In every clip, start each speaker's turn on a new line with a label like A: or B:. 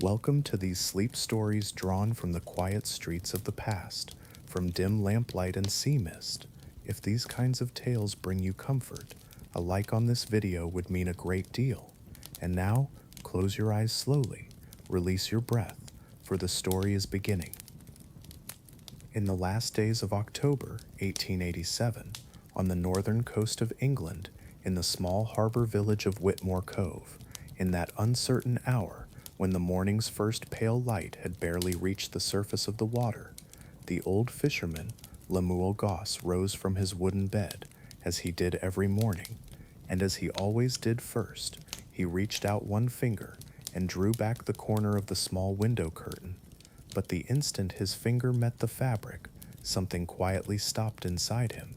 A: Welcome to these sleep stories drawn from the quiet streets of the past, from dim lamplight and sea mist. If these kinds of tales bring you comfort, a like on this video would mean a great deal. And now, close your eyes slowly, release your breath, for the story is beginning. In the last days of October 1887, on the northern coast of England, in the small harbour village of Whitmore Cove, in that uncertain hour when the morning's first pale light had barely reached the surface of the water, the old fisherman, Lemuel Goss, rose from his wooden bed, as he did every morning, and as he always did first, he reached out one finger and drew back the corner of the small window curtain. But the instant his finger met the fabric, something quietly stopped inside him,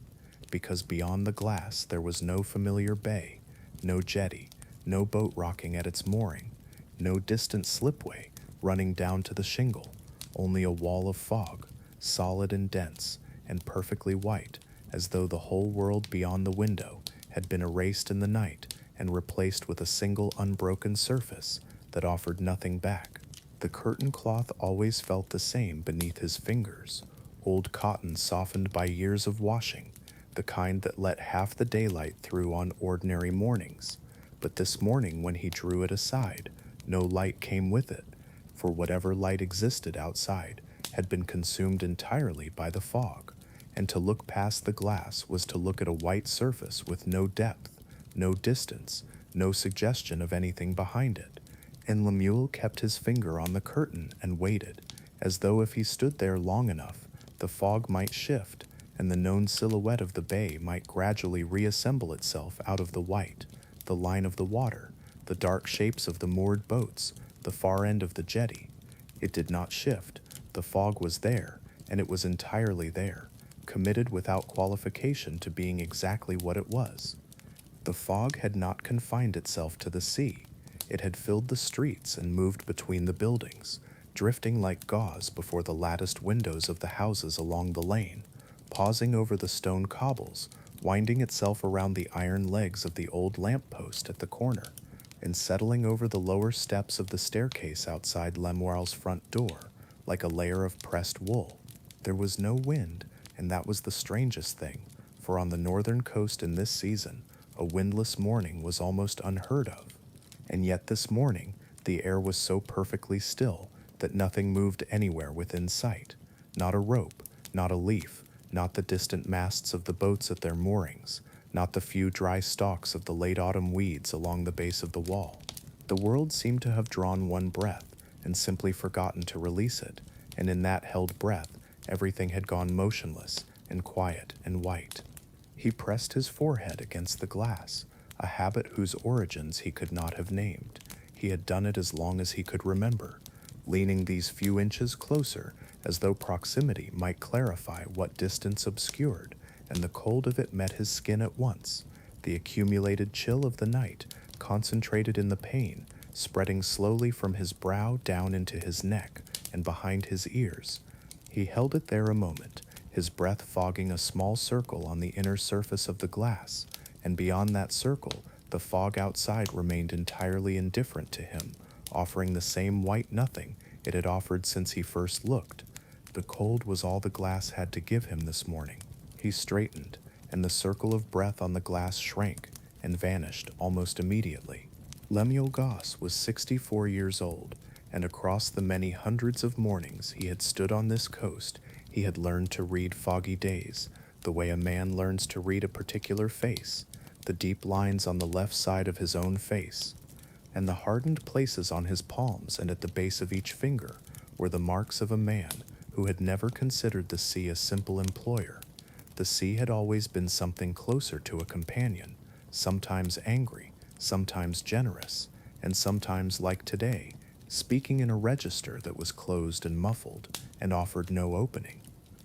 A: because beyond the glass there was no familiar bay, no jetty, no boat rocking at its mooring, no distant slipway running down to the shingle, only a wall of fog, solid and dense, and perfectly white, as though the whole world beyond the window had been erased in the night and replaced with a single unbroken surface that offered nothing back. The curtain cloth always felt the same beneath his fingers, old cotton softened by years of washing, the kind that let half the daylight through on ordinary mornings. But this morning, when he drew it aside, no light came with it, for whatever light existed outside had been consumed entirely by the fog, and to look past the glass was to look at a white surface with no depth, no distance, no suggestion of anything behind it. And Lemuel kept his finger on the curtain and waited, as though if he stood there long enough, the fog might shift, and the known silhouette of the bay might gradually reassemble itself out of the white, the line of the water, the dark shapes of the moored boats, the far end of the jetty. It did not shift. The fog was there, and it was entirely there, committed without qualification to being exactly what it was. The fog had not confined itself to the sea. It had filled the streets and moved between the buildings, drifting like gauze before the latticed windows of the houses along the lane, pausing over the stone cobbles, winding itself around the iron legs of the old lamp-post at the corner, and settling over the lower steps of the staircase outside Lemuel's front door, like a layer of pressed wool. There was no wind, and that was the strangest thing, for on the northern coast in this season, a windless morning was almost unheard of. And yet this morning, the air was so perfectly still that nothing moved anywhere within sight. Not a rope, not a leaf, not the distant masts of the boats at their moorings, not the few dry stalks of the late autumn weeds along the base of the wall. The world seemed to have drawn one breath and simply forgotten to release it, and in that held breath, everything had gone motionless and quiet and white. He pressed his forehead against the glass, a habit whose origins he could not have named. He had done it as long as he could remember, leaning these few inches closer as though proximity might clarify what distance obscured, and the cold of it met his skin at once, the accumulated chill of the night concentrated in the pain, spreading slowly from his brow down into his neck and behind his ears. He held it there a moment, his breath fogging a small circle on the inner surface of the glass, and beyond that circle, the fog outside remained entirely indifferent to him, offering the same white nothing it had offered since he first looked. The cold was all the glass had to give him this morning. He straightened, and the circle of breath on the glass shrank and vanished almost immediately. Lemuel Goss was 64 years old, and across the many hundreds of mornings he had stood on this coast, he had learned to read foggy days, the way a man learns to read a particular face, the deep lines on the left side of his own face, and the hardened places on his palms and at the base of each finger were the marks of a man who had never considered the sea a simple employer. The sea had always been something closer to a companion, sometimes angry, sometimes generous, and sometimes, like today, speaking in a register that was closed and muffled and offered no opening.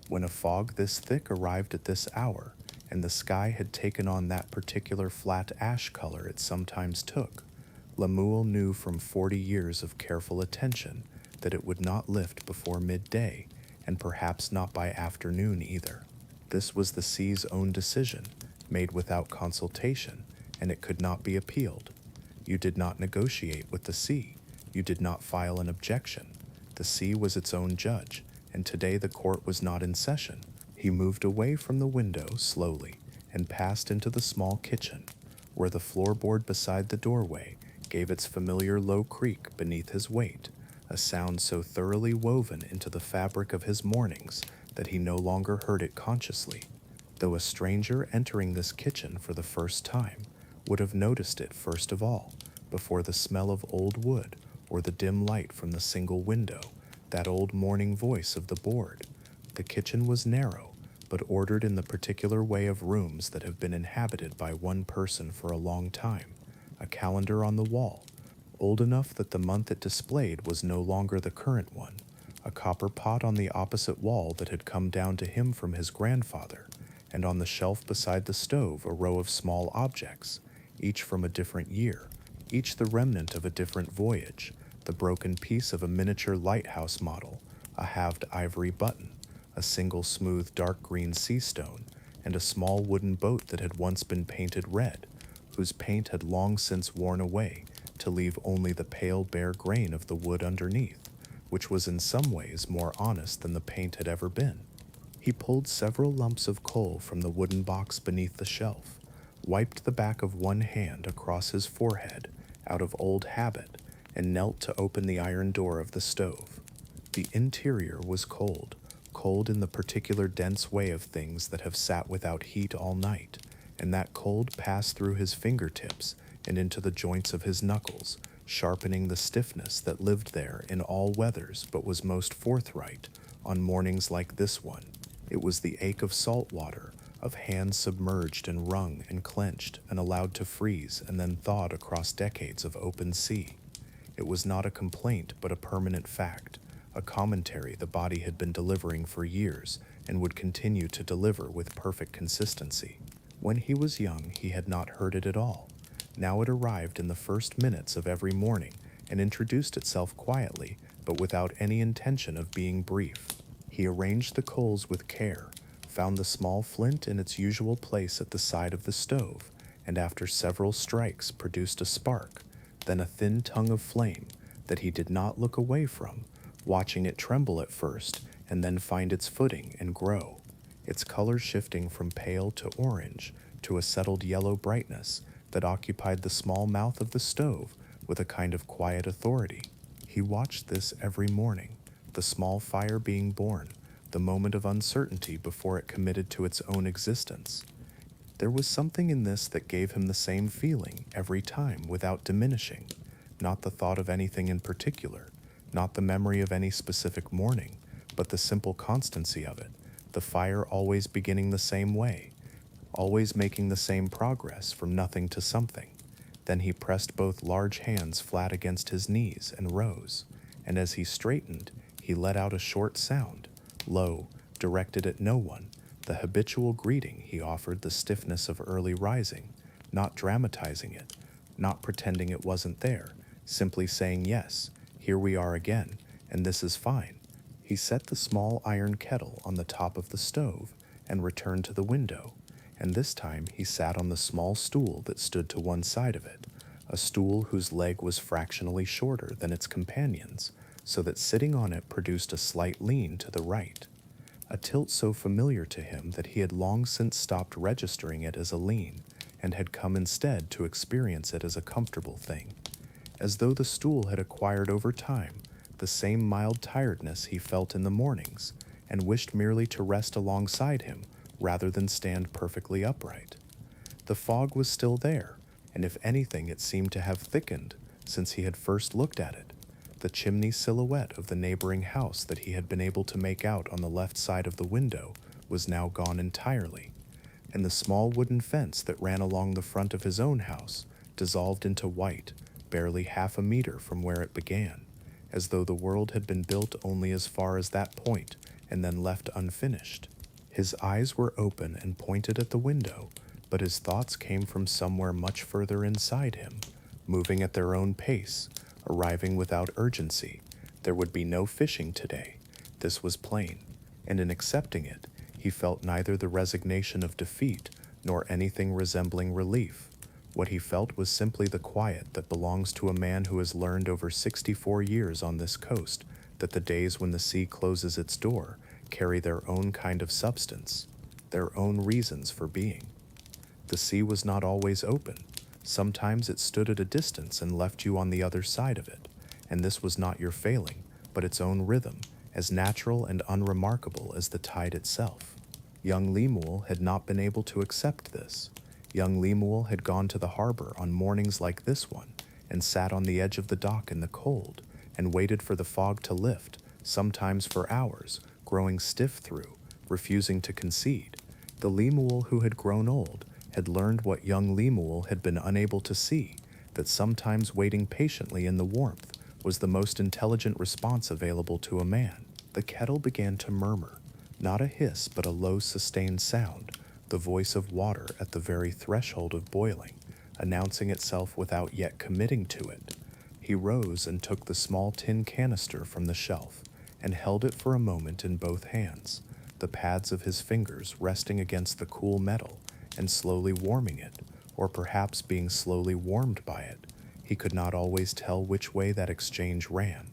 A: When a fog this thick arrived at this hour, and the sky had taken on that particular flat ash color it sometimes took, Lemuel knew from 40 years of careful attention that it would not lift before midday, and perhaps not by afternoon either. This was the sea's own decision, made without consultation, and it could not be appealed. You did not negotiate with the sea. You did not file an objection. The sea was its own judge, and today the court was not in session. He moved away from the window slowly and passed into the small kitchen, where the floorboard beside the doorway gave its familiar low creak beneath his weight, a sound so thoroughly woven into the fabric of his mornings that he no longer heard it consciously, though a stranger entering this kitchen for the first time would have noticed it first of all, before the smell of old wood or the dim light from the single window, that old morning voice of the board. The kitchen was narrow, but ordered in the particular way of rooms that have been inhabited by one person for a long time. A calendar on the wall, old enough that the month it displayed was no longer the current one, a copper pot on the opposite wall that had come down to him from his grandfather, and on the shelf beside the stove a row of small objects, each from a different year, each the remnant of a different voyage, the broken piece of a miniature lighthouse model, a halved ivory button, a single smooth dark green sea stone, and a small wooden boat that had once been painted red, whose paint had long since worn away to leave only the pale bare grain of the wood underneath, which was in some ways more honest than the paint had ever been. He pulled several lumps of coal from the wooden box beneath the shelf, wiped the back of one hand across his forehead out of old habit, and knelt to open the iron door of the stove. The interior was cold, cold in the particular dense way of things that have sat without heat all night, and that cold passed through his fingertips and into the joints of his knuckles, sharpening the stiffness that lived there in all weathers but was most forthright on mornings like this one. It was the ache of salt water, of hands submerged and wrung and clenched and allowed to freeze and then thawed across decades of open sea. It was not a complaint but a permanent fact, a commentary the body had been delivering for years and would continue to deliver with perfect consistency. When he was young, he had not heard it at all. Now it arrived in the first minutes of every morning and introduced itself quietly, but without any intention of being brief. He arranged the coals with care, found the small flint in its usual place at the side of the stove, and after several strikes produced a spark, then a thin tongue of flame that he did not look away from, watching it tremble at first and then find its footing and grow, its color shifting from pale to orange to a settled yellow brightness that occupied the small mouth of the stove with a kind of quiet authority. He watched this every morning, the small fire being born, the moment of uncertainty before it committed to its own existence. There was something in this that gave him the same feeling every time without diminishing, not the thought of anything in particular, not the memory of any specific morning, but the simple constancy of it, the fire always beginning the same way, always making the same progress from nothing to something. Then he pressed both large hands flat against his knees and rose, and as he straightened, he let out a short sound, low, directed at no one, the habitual greeting he offered the stiffness of early rising, not dramatizing it, not pretending it wasn't there, simply saying, "Yes, here we are again, and this is fine." He set the small iron kettle on the top of the stove and returned to the window, and this time he sat on the small stool that stood to one side of it, a stool whose leg was fractionally shorter than its companion's, so that sitting on it produced a slight lean to the right, a tilt so familiar to him that he had long since stopped registering it as a lean, and had come instead to experience it as a comfortable thing, as though the stool had acquired over time the same mild tiredness he felt in the mornings, and wished merely to rest alongside him rather than stand perfectly upright. The fog was still there, and if anything it seemed to have thickened since he had first looked at it. The chimney silhouette of the neighboring house that he had been able to make out on the left side of the window was now gone entirely, and the small wooden fence that ran along the front of his own house dissolved into white, barely half a meter from where it began, as though the world had been built only as far as that point and then left unfinished. His eyes were open and pointed at the window, but his thoughts came from somewhere much further inside him, moving at their own pace, arriving without urgency. There would be no fishing today, this was plain, and in accepting it, he felt neither the resignation of defeat nor anything resembling relief. What he felt was simply the quiet that belongs to a man who has learned over 64 years on this coast that the days when the sea closes its door carry their own kind of substance, their own reasons for being. The sea was not always open. Sometimes it stood at a distance and left you on the other side of it, and this was not your failing, but its own rhythm, as natural and unremarkable as the tide itself. Young Lemuel had not been able to accept this. Young Lemuel had gone to the harbour on mornings like this one, and sat on the edge of the dock in the cold, and waited for the fog to lift, sometimes for hours, growing stiff through, refusing to concede. The Lemuel who had grown old had learned what young Lemuel had been unable to see, that sometimes waiting patiently in the warmth was the most intelligent response available to a man. The kettle began to murmur, not a hiss but a low sustained sound, the voice of water at the very threshold of boiling, announcing itself without yet committing to it. He rose and took the small tin canister from the shelf, and held it for a moment in both hands, the pads of his fingers resting against the cool metal, and slowly warming it, or perhaps being slowly warmed by it. He could not always tell which way that exchange ran.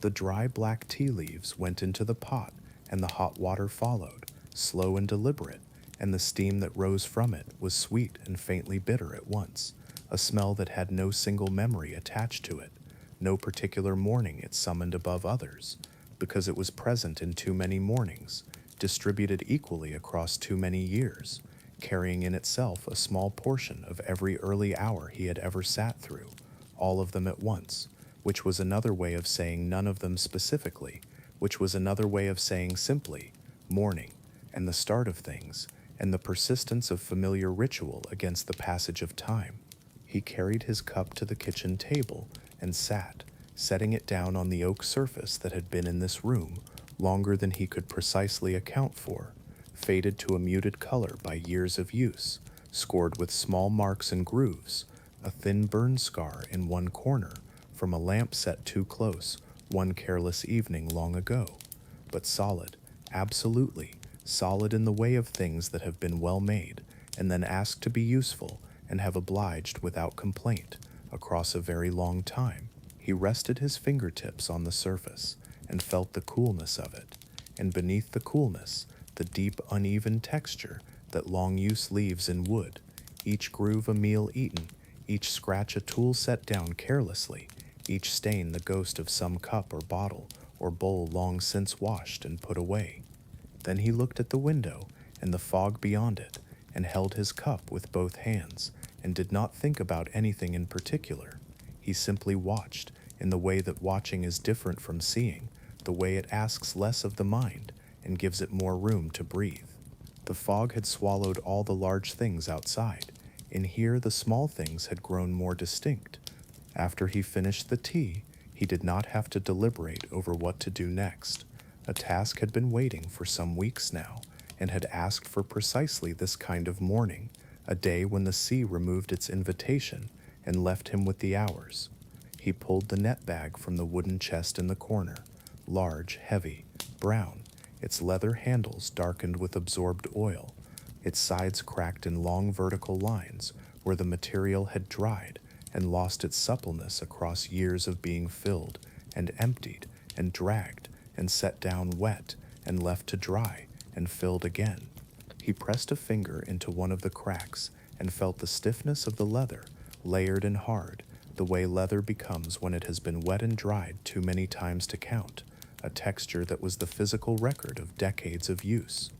A: The dry black tea leaves went into the pot, and the hot water followed, slow and deliberate, and the steam that rose from it was sweet and faintly bitter at once, a smell that had no single memory attached to it, no particular morning it summoned above others, because it was present in too many mornings, distributed equally across too many years, carrying in itself a small portion of every early hour he had ever sat through, all of them at once, which was another way of saying none of them specifically, which was another way of saying simply morning, and the start of things, and the persistence of familiar ritual against the passage of time. He carried his cup to the kitchen table and sat, setting it down on the oak surface that had been in this room longer than he could precisely account for, faded to a muted color by years of use, scored with small marks and grooves, a thin burn scar in one corner from a lamp set too close one careless evening long ago, but solid, absolutely solid in the way of things that have been well made and then asked to be useful and have obliged without complaint across a very long time. He rested his fingertips on the surface and felt the coolness of it, and beneath the coolness, the deep uneven texture that long use leaves in wood, each groove a meal eaten, each scratch a tool set down carelessly, each stain the ghost of some cup or bottle or bowl long since washed and put away. Then he looked at the window and the fog beyond it, and held his cup with both hands, and did not think about anything in particular. He simply watched, in the way that watching is different from seeing, the way it asks less of the mind and gives it more room to breathe. The fog had swallowed all the large things outside. In here the small things had grown more distinct. After he finished the tea, he did not have to deliberate over what to do next. A task had been waiting for some weeks now, and had asked for precisely this kind of morning, a day when the sea removed its invitation and left him with the hours. He pulled the net bag from the wooden chest in the corner, large, heavy, brown, its leather handles darkened with absorbed oil, its sides cracked in long vertical lines where the material had dried and lost its suppleness across years of being filled and emptied and dragged and set down wet and left to dry and filled again. He pressed a finger into one of the cracks and felt the stiffness of the leather, layered and hard, the way leather becomes when it has been wet and dried too many times to count, a texture that was the physical record of decades of use.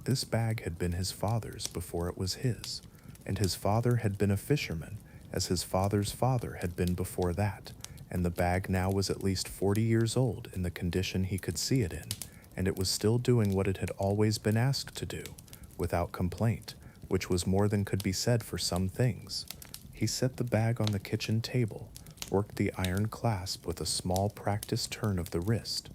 A: This bag had been his father's before it was his, and his father had been a fisherman, as his father's father had been before that, and the bag now was at least 40 years old in the condition he could see it in, and it was still doing what it had always been asked to do, without complaint, which was more than could be said for some things. He set the bag on the kitchen table, worked the iron clasp with a small practiced turn of the wrist.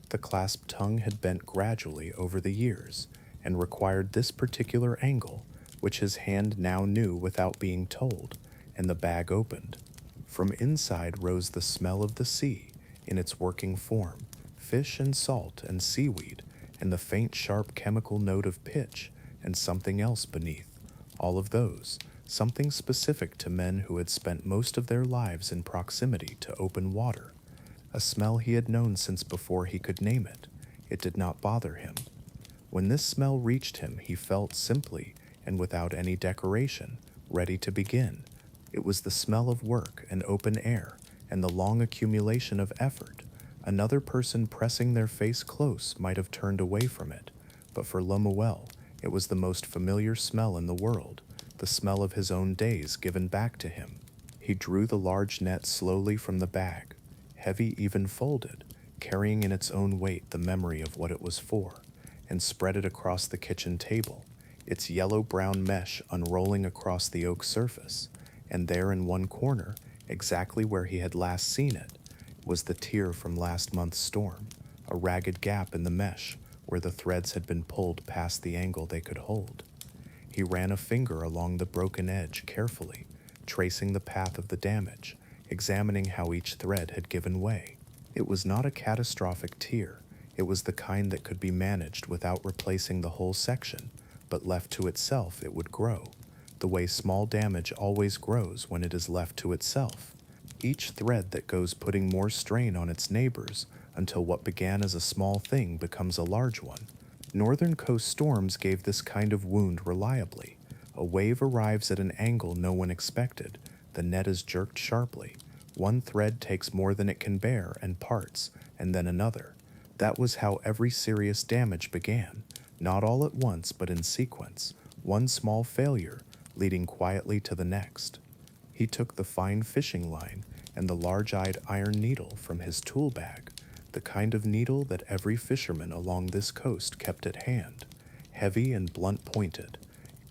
A: The clasp tongue had bent gradually over the years, and required this particular angle, which his hand now knew without being told, and the bag opened. From inside rose the smell of the sea in its working form, fish and salt and seaweed, and the faint sharp chemical note of pitch and something else beneath, all of those, something specific to men who had spent most of their lives in proximity to open water, a smell he had known since before he could name it. It did not bother him. When this smell reached him, he felt simply, and without any decoration, ready to begin. It was the smell of work and open air, and the long accumulation of effort. Another person pressing their face close might have turned away from it, but for Lemuel, it was the most familiar smell in the world, the smell of his own days given back to him. He drew the large net slowly from the bag, heavy even folded, carrying in its own weight the memory of what it was for, and spread it across the kitchen table, its yellow-brown mesh unrolling across the oak surface, and there in one corner, exactly where he had last seen it, was the tear from last month's storm, a ragged gap in the mesh where the threads had been pulled past the angle they could hold. He ran a finger along the broken edge carefully, tracing the path of the damage, examining how each thread had given way. It was not a catastrophic tear. It was the kind that could be managed without replacing the whole section, but left to itself it would grow, the way small damage always grows when it is left to itself. Each thread that goes putting more strain on its neighbors until what began as a small thing becomes a large one. Northern coast storms gave this kind of wound reliably. A wave arrives at an angle no one expected. The net is jerked sharply. One thread takes more than it can bear and parts, and then another. That was how every serious damage began, not all at once but in sequence, one small failure leading quietly to the next. He took the fine fishing line and the large-eyed iron needle from his tool bag, the kind of needle that every fisherman along this coast kept at hand, heavy and blunt-pointed,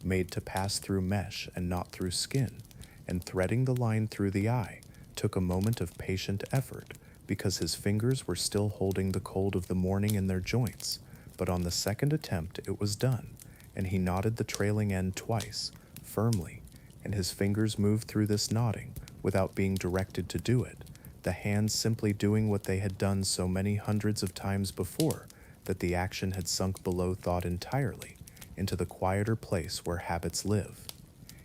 A: made to pass through mesh and not through skin, and threading the line through the eye took a moment of patient effort because his fingers were still holding the cold of the morning in their joints, but on the second attempt it was done, and he knotted the trailing end twice, firmly, and his fingers moved through this knotting without being directed to do it, the hands simply doing what they had done so many hundreds of times before that the action had sunk below thought entirely, into the quieter place where habits live.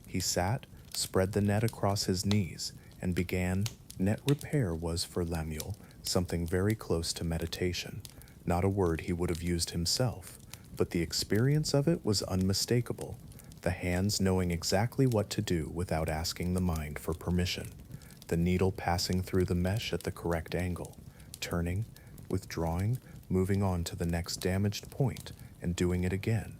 A: He sat, spread the net across his knees, and began. Net repair was for Lemuel something very close to meditation, not a word he would have used himself, but the experience of it was unmistakable, the hands knowing exactly what to do without asking the mind for permission, the needle passing through the mesh at the correct angle, turning, withdrawing, moving on to the next damaged point, and doing it again,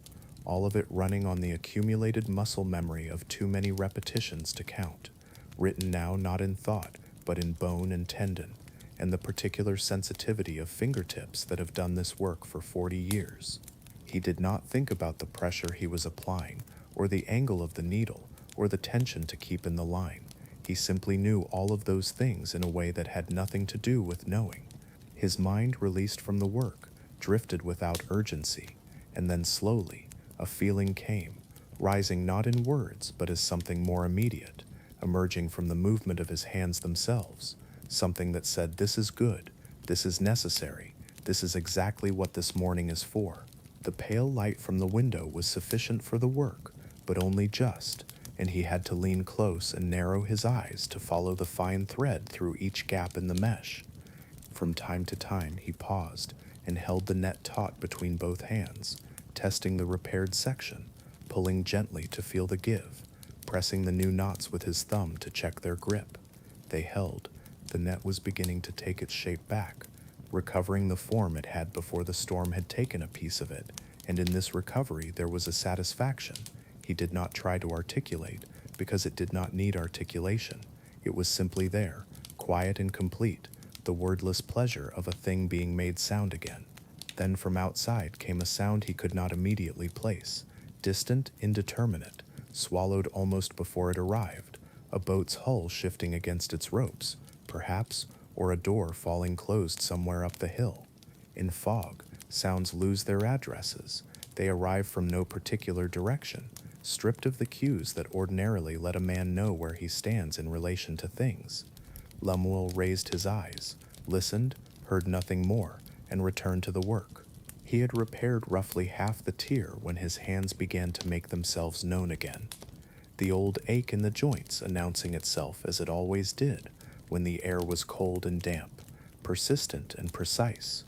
A: all of it running on the accumulated muscle memory of too many repetitions to count, written now not in thought, but in bone and tendon, and the particular sensitivity of fingertips that have done this work for 40 years. He did not think about the pressure he was applying, or the angle of the needle, or the tension to keep in the line. He simply knew all of those things in a way that had nothing to do with knowing. His mind, released from the work, drifted without urgency, and then slowly, a feeling came, rising not in words but as something more immediate, emerging from the movement of his hands themselves, something that said, "This is good, this is necessary, this is exactly what this morning is for." The pale light from the window was sufficient for the work, but only just, and he had to lean close and narrow his eyes to follow the fine thread through each gap in the mesh. From time to time he paused and held the net taut between both hands, testing the repaired section, pulling gently to feel the give, pressing the new knots with his thumb to check their grip. They held. The net was beginning to take its shape back, recovering the form it had before the storm had taken a piece of it, and in this recovery there was a satisfaction he did not try to articulate, because it did not need articulation. It was simply there, quiet and complete, the wordless pleasure of a thing being made sound again. Then from outside came a sound he could not immediately place, distant, indeterminate, swallowed almost before it arrived, a boat's hull shifting against its ropes, perhaps, or a door falling closed somewhere up the hill. In fog, sounds lose their addresses. They arrive from no particular direction, stripped of the cues that ordinarily let a man know where he stands in relation to things. Lemuel raised his eyes, listened, heard nothing more, and returned to the work. He had repaired roughly half the tier when his hands began to make themselves known again. the old ache in the joints announcing itself as it always did when the air was cold and damp, persistent and precise,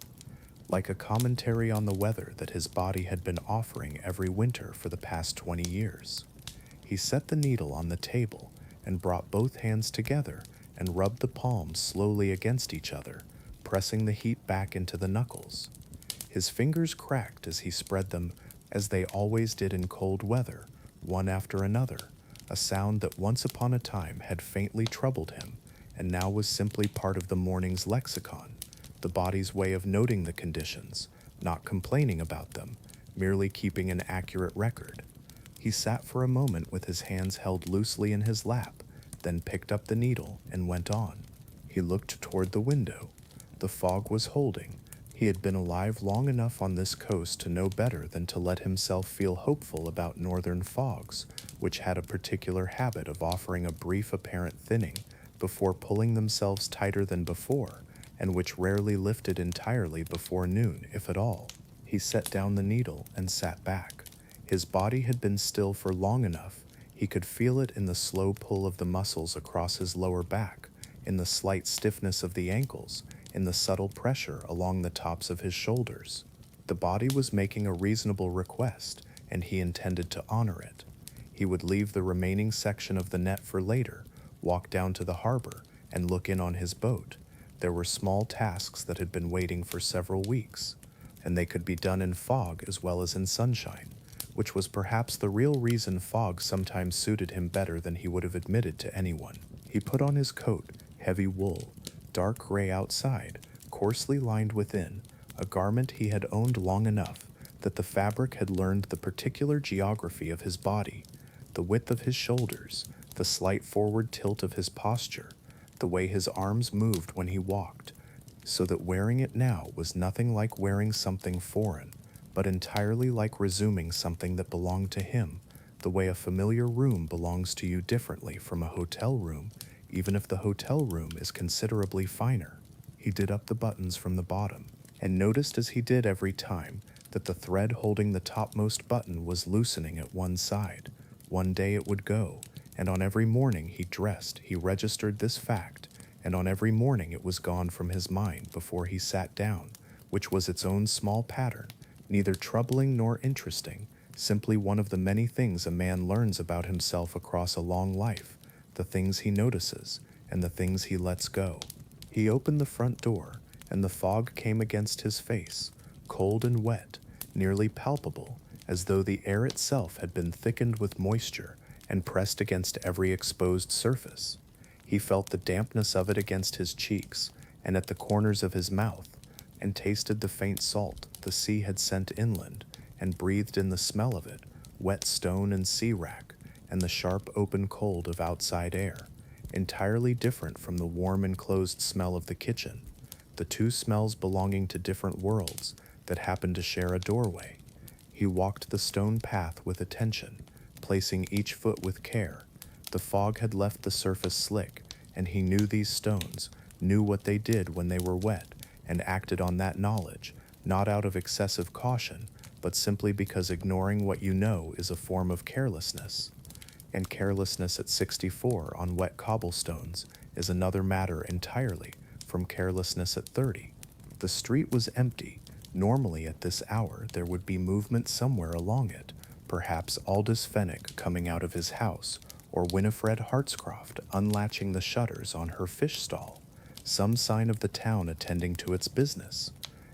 A: like a commentary on the weather that his body had been offering every winter for the past 20 years. He set the needle on the table and brought both hands together and rubbed the palms slowly against each other, pressing the heat back into the knuckles. His fingers cracked as he spread them, as they always did in cold weather, one after another, a sound that once upon a time had faintly troubled him and now was simply part of the morning's lexicon, the body's way of noting the conditions, not complaining about them, merely keeping an accurate record. He sat for a moment with his hands held loosely in his lap, then picked up the needle and went on. He looked toward the window. The fog was holding. He had been alive long enough on this coast to know better than to let himself feel hopeful about northern fogs, which had a particular habit of offering a brief apparent thinning before pulling themselves tighter than before, and which rarely lifted entirely before noon, if at all. He set down the needle and sat back. His body had been still for long enough. He could feel it in the slow pull of the muscles across his lower back, in the slight stiffness of the ankles, in the subtle pressure along the tops of his shoulders. The body was making a reasonable request, and he intended to honor it. He would leave the remaining section of the net for later, walk down to the harbor, and look in on his boat. There were small tasks that had been waiting for several weeks, and they could be done in fog as well as in sunshine, which was perhaps the real reason fog sometimes suited him better than he would have admitted to anyone. He put on his coat, heavy wool, dark gray outside, coarsely lined within, a garment he had owned long enough that the fabric had learned the particular geography of his body, the width of his shoulders, the slight forward tilt of his posture, the way his arms moved when he walked, so that wearing it now was nothing like wearing something foreign, but entirely like resuming something that belonged to him, the way a familiar room belongs to you differently from a hotel room, even if the hotel room is considerably finer. He did up the buttons from the bottom, and noticed as he did every time that the thread holding the topmost button was loosening at one side. One day it would go, and on every morning he dressed, he registered this fact, and on every morning it was gone from his mind before he sat down, which was its own small pattern, neither troubling nor interesting, simply one of the many things a man learns about himself across a long life, the things he notices, and the things he lets go. He opened the front door, and the fog came against his face, cold and wet, nearly palpable, as though the air itself had been thickened with moisture and pressed against every exposed surface. He felt the dampness of it against his cheeks and at the corners of his mouth, and tasted the faint salt the sea had sent inland, and breathed in the smell of it, wet stone and sea wrack, and the sharp open cold of outside air, entirely different from the warm enclosed smell of the kitchen, the two smells belonging to different worlds that happened to share a doorway. He walked the stone path with attention, placing each foot with care. The fog had left the surface slick, and he knew these stones, knew what they did when they were wet, and acted on that knowledge, not out of excessive caution, but simply because ignoring what you know is a form of carelessness. And carelessness at 64 on wet cobblestones is another matter entirely from carelessness at 30. The street was empty. Normally at this hour there would be movement somewhere along it, perhaps Aldous Fenwick coming out of his house, or Winifred Hartscroft unlatching the shutters on her fish stall, some sign of the town attending to its business.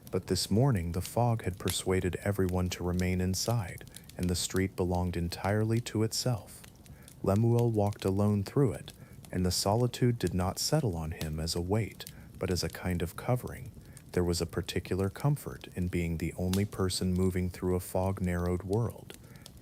A: But this morning the fog had persuaded everyone to remain inside, and the street belonged entirely to itself. Lemuel walked alone through it, and the solitude did not settle on him as a weight, but as a kind of covering. There was a particular comfort in being the only person moving through a fog-narrowed world,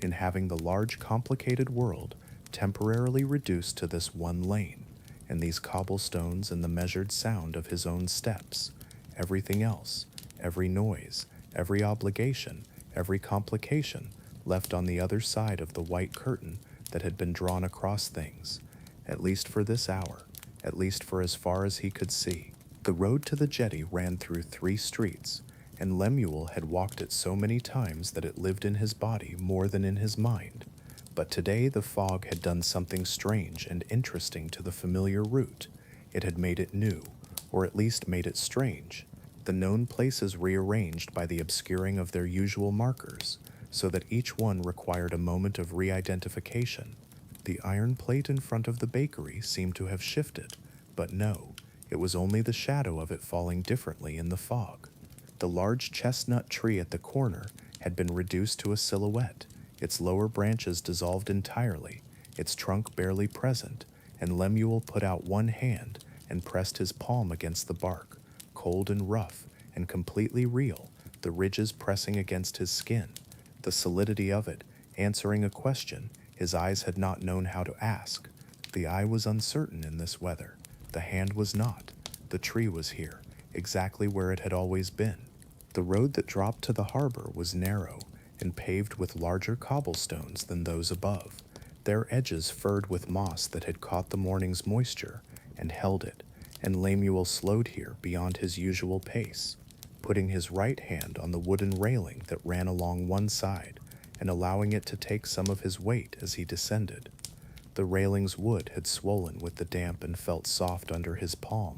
A: in having the large complicated world temporarily reduced to this one lane, and these cobblestones and the measured sound of his own steps. Everything else, every noise, every obligation, every complication, left on the other side of the white curtain that had been drawn across things, at least for this hour, at least for as far as he could see. The road to the jetty ran through 3 streets, and Lemuel had walked it so many times that it lived in his body more than in his mind. But today the fog had done something strange and interesting to the familiar route. It had made it new, or at least made it strange. The known places rearranged by the obscuring of their usual markers, so that each one required a moment of re-identification. The iron plate in front of the bakery seemed to have shifted, but no, it was only the shadow of it falling differently in the fog. The large chestnut tree at the corner had been reduced to a silhouette, its lower branches dissolved entirely, its trunk barely present, and Lemuel put out one hand and pressed his palm against the bark, cold and rough and completely real, the ridges pressing against his skin, the solidity of it answering a question his eyes had not known how to ask. The eye was uncertain in this weather. The hand was not. The tree was here, exactly where it had always been. The road that dropped to the harbor was narrow and paved with larger cobblestones than those above, their edges furred with moss that had caught the morning's moisture and held it, and Lemuel slowed here beyond his usual pace, putting his right hand on the wooden railing that ran along one side and allowing it to take some of his weight as he descended. The railing's wood had swollen with the damp and felt soft under his palm,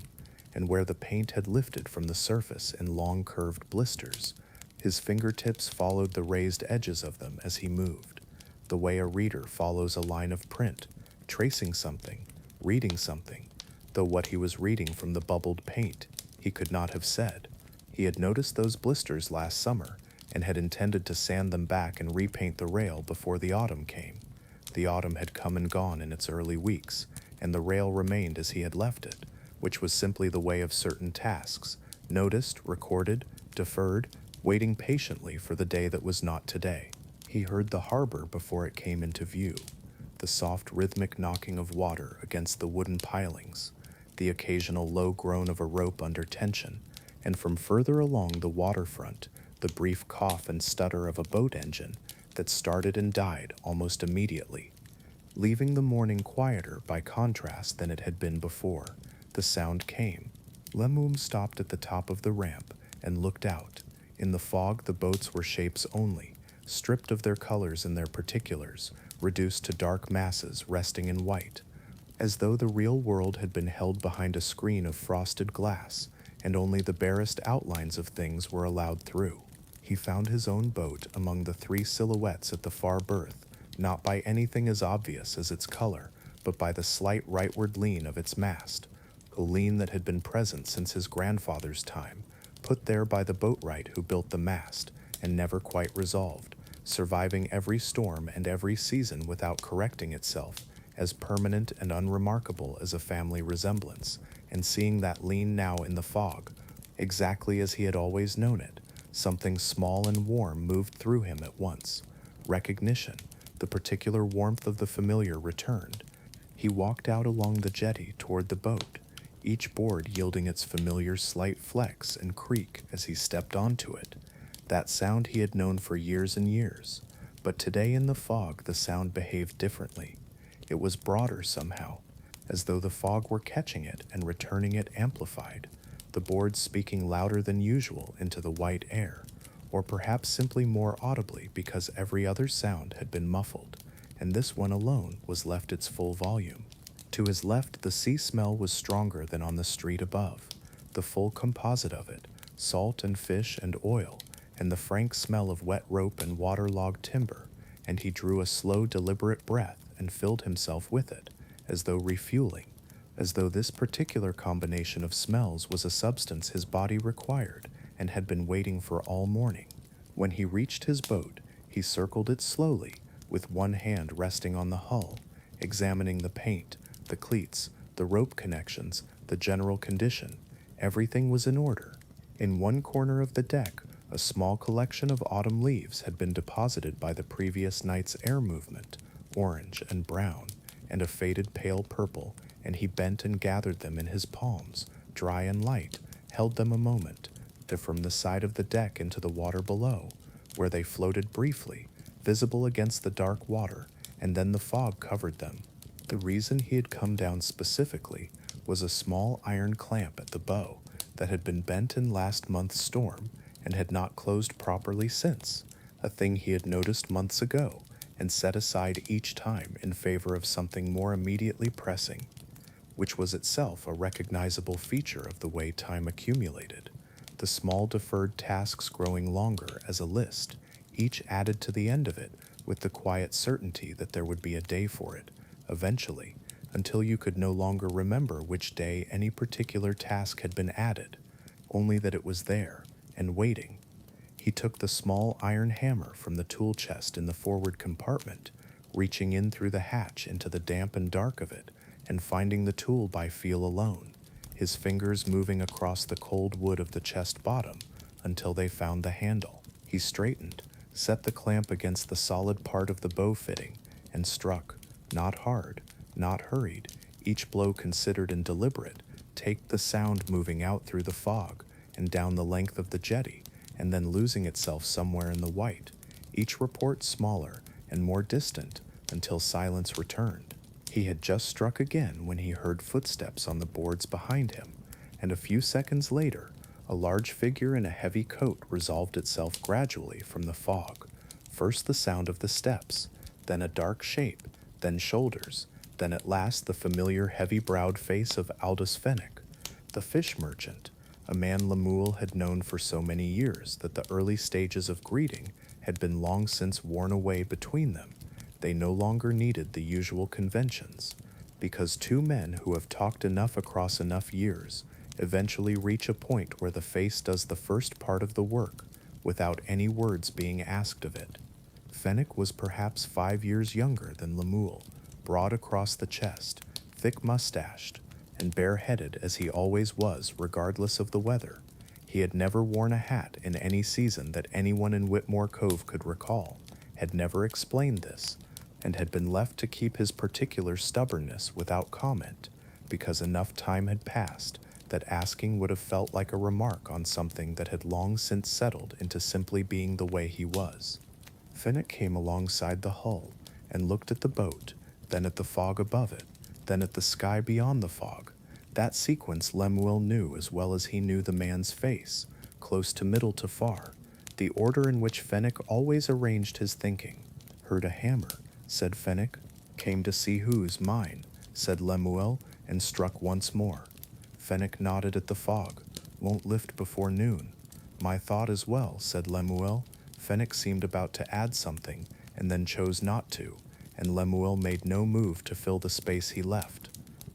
A: and where the paint had lifted from the surface in long curved blisters, his fingertips followed the raised edges of them as he moved, the way a reader follows a line of print, tracing something, reading something, though what he was reading from the bubbled paint he could not have said. He had noticed those blisters last summer and had intended to sand them back and repaint the rail before the autumn came. The autumn had come and gone in its early weeks, and the rail remained as he had left it, which was simply the way of certain tasks, noticed, recorded, deferred, waiting patiently for the day that was not today. He heard the harbor before it came into view, the soft rhythmic knocking of water against the wooden pilings, the occasional low groan of a rope under tension, and from further along the waterfront, the brief cough and stutter of a boat engine that started and died almost immediately. Leaving the morning quieter by contrast than it had been before, the sound came. Lemuel stopped at the top of the ramp and looked out. In the fog, the boats were shapes only, stripped of their colors and their particulars, reduced to dark masses resting in white, as though the real world had been held behind a screen of frosted glass, and only the barest outlines of things were allowed through. He found his own boat among the three silhouettes at the far berth, not by anything as obvious as its color, but by the slight rightward lean of its mast, a lean that had been present since his grandfather's time, put there by the boatwright who built the mast, and never quite resolved, surviving every storm and every season without correcting itself, as permanent and unremarkable as a family resemblance, and seeing that lean now in the fog, exactly as he had always known it. Something small and warm moved through him at once. Recognition, the particular warmth of the familiar returned. He walked out along the jetty toward the boat, each board yielding its familiar slight flex and creak as he stepped onto it. That sound he had known for years and years, but today in the fog the sound behaved differently. It was broader somehow, as though the fog were catching it and returning it amplified, the boards speaking louder than usual into the white air, or perhaps simply more audibly because every other sound had been muffled, and this one alone was left its full volume. To his left, the sea smell was stronger than on the street above, the full composite of it, salt and fish and oil, and the frank smell of wet rope and waterlogged timber, and he drew a slow, deliberate breath and filled himself with it, as though refueling, as though this particular combination of smells was a substance his body required and had been waiting for all morning. When he reached his boat, he circled it slowly, with one hand resting on the hull, examining the paint, the cleats, the rope connections, the general condition. Everything was in order. In one corner of the deck, a small collection of autumn leaves had been deposited by the previous night's air movement, orange and brown, and a faded pale purple, and he bent and gathered them in his palms, dry and light, held them a moment, from the side of the deck into the water below, where they floated briefly, visible against the dark water, and then the fog covered them. The reason he had come down specifically was a small iron clamp at the bow that had been bent in last month's storm and had not closed properly since, a thing he had noticed months ago and set aside each time in favor of something more immediately pressing, which was itself a recognizable feature of the way time accumulated, the small deferred tasks growing longer as a list, each added to the end of it with the quiet certainty that there would be a day for it, eventually, until you could no longer remember which day any particular task had been added, only that it was there and waiting. He took the small iron hammer from the tool chest in the forward compartment, reaching in through the hatch into the damp and dark of it, and finding the tool by feel alone, his fingers moving across the cold wood of the chest bottom until they found the handle. He straightened, set the clamp against the solid part of the bow fitting, and struck, not hard, not hurried, each blow considered and deliberate, take the sound moving out through the fog and down the length of the jetty, and then losing itself somewhere in the white, each report smaller and more distant until silence returned. He had just struck again when he heard footsteps on the boards behind him, and a few seconds later, a large figure in a heavy coat resolved itself gradually from the fog. First the sound of the steps, then a dark shape, then shoulders, then at last the familiar heavy-browed face of Aldous Fenwick, the fish merchant, a man Lemuel had known for so many years that the early stages of greeting had been long since worn away between them. They no longer needed the usual conventions, because two men who have talked enough across enough years eventually reach a point where the face does the first part of the work without any words being asked of it. Fenwick was perhaps 5 years younger than Lemuel, broad across the chest, thick-mustached, and bare-headed as he always was regardless of the weather. He had never worn a hat in any season that anyone in Whitmore Cove could recall, had never explained this, and had been left to keep his particular stubbornness without comment, because enough time had passed that asking would have felt like a remark on something that had long since settled into simply being the way he was. Fenwick came alongside the hull and looked at the boat, then at the fog above it, then at the sky beyond the fog. That sequence Lemuel knew as well as he knew the man's face, close to middle to far, the order in which Fenwick always arranged his thinking. Heard a hammer, said Fenwick. Came to see whose, mine, said Lemuel, and struck once more. Fenwick nodded at the fog. Won't lift before noon. My thought as well, said Lemuel. Fenwick seemed about to add something, and then chose not to, and Lemuel made no move to fill the space he left.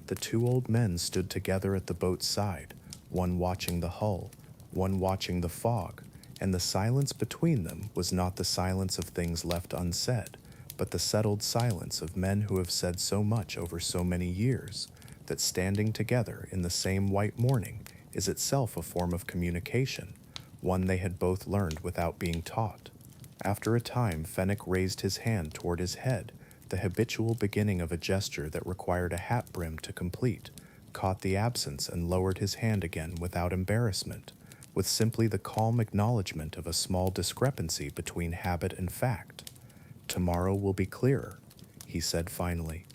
A: The two old men stood together at the boat's side, one watching the hull, one watching the fog, and the silence between them was not the silence of things left unsaid, but the settled silence of men who have said so much over so many years, that standing together in the same white morning is itself a form of communication, one they had both learned without being taught. After a time, Fenwick raised his hand toward his head, the habitual beginning of a gesture that required a hat brim to complete, caught the absence and lowered his hand again without embarrassment, with simply the calm acknowledgement of a small discrepancy between habit and fact. Tomorrow will be clearer, he said finally.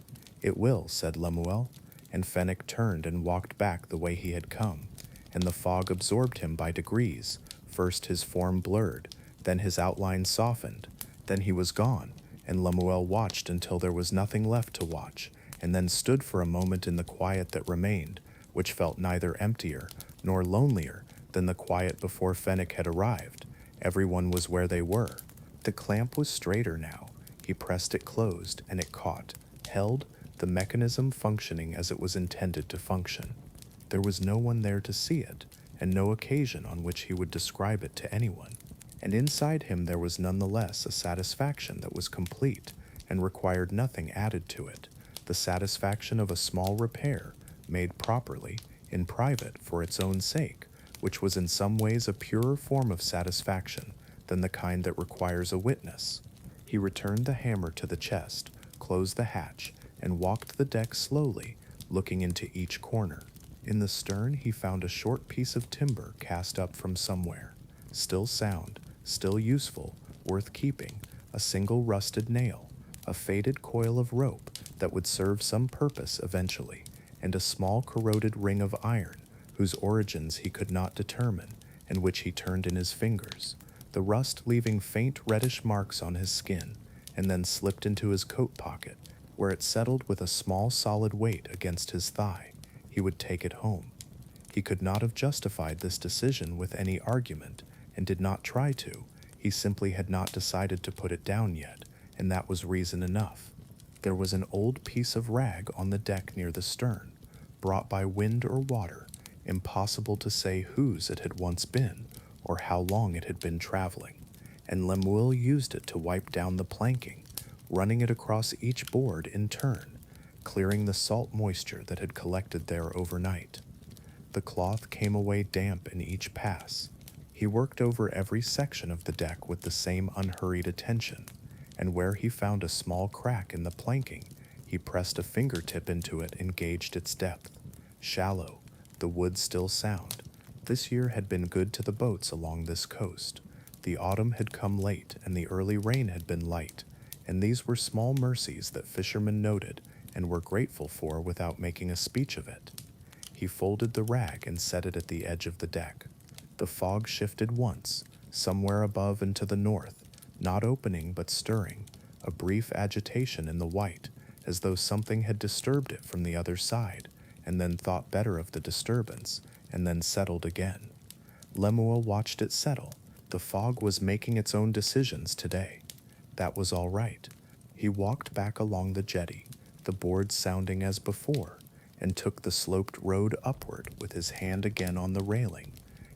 A: It will, said Lemuel, and Fenwick turned and walked back the way he had come, and the fog absorbed him by degrees, first his form blurred, then his outline softened, then he was gone, and Lemuel watched until there was nothing left to watch, and then stood for a moment in the quiet that remained, which felt neither emptier nor lonelier than the quiet before Fenwick had arrived. Everyone was where they were. The clamp was straighter now. He pressed it closed, and it caught, held, the mechanism functioning as it was intended to function. There was no one there to see it, and no occasion on which he would describe it to anyone. And inside him there was nonetheless a satisfaction that was complete and required nothing added to it, the satisfaction of a small repair, made properly, in private, for its own sake, which was in some ways a purer form of satisfaction than the kind that requires a witness. He returned the hammer to the chest, closed the hatch, and walked the deck slowly, looking into each corner. In the stern he found a short piece of timber cast up from somewhere, still sound, still useful, worth keeping, a single rusted nail, a faded coil of rope that would serve some purpose eventually, and a small corroded ring of iron, whose origins he could not determine, and which he turned in his fingers, the rust leaving faint reddish marks on his skin, and then slipped into his coat pocket, where it settled with a small solid weight against his thigh. He would take it home. He could not have justified this decision with any argument, and did not try to. He simply had not decided to put it down yet, and that was reason enough. There was an old piece of rag on the deck near the stern, brought by wind or water, impossible to say whose it had once been, or how long it had been traveling, and Lemuel used it to wipe down the planking, running it across each board in turn, clearing the salt moisture that had collected there overnight. The cloth came away damp in each pass. He worked over every section of the deck with the same unhurried attention, and where he found a small crack in the planking, he pressed a fingertip into it and gauged its depth. Shallow, the wood still sound. This year had been good to the boats along this coast. The autumn had come late, and the early rain had been light, and these were small mercies that fishermen noted and were grateful for without making a speech of it. He folded the rag and set it at the edge of the deck. The fog shifted once, somewhere above and to the north, not opening but stirring, a brief agitation in the white, as though something had disturbed it from the other side, and then thought better of the disturbance, and then settled again. Lemuel watched it settle. The fog was making its own decisions today. That was all right. He walked back along the jetty, the boards sounding as before, and took the sloped road upward with his hand again on the railing,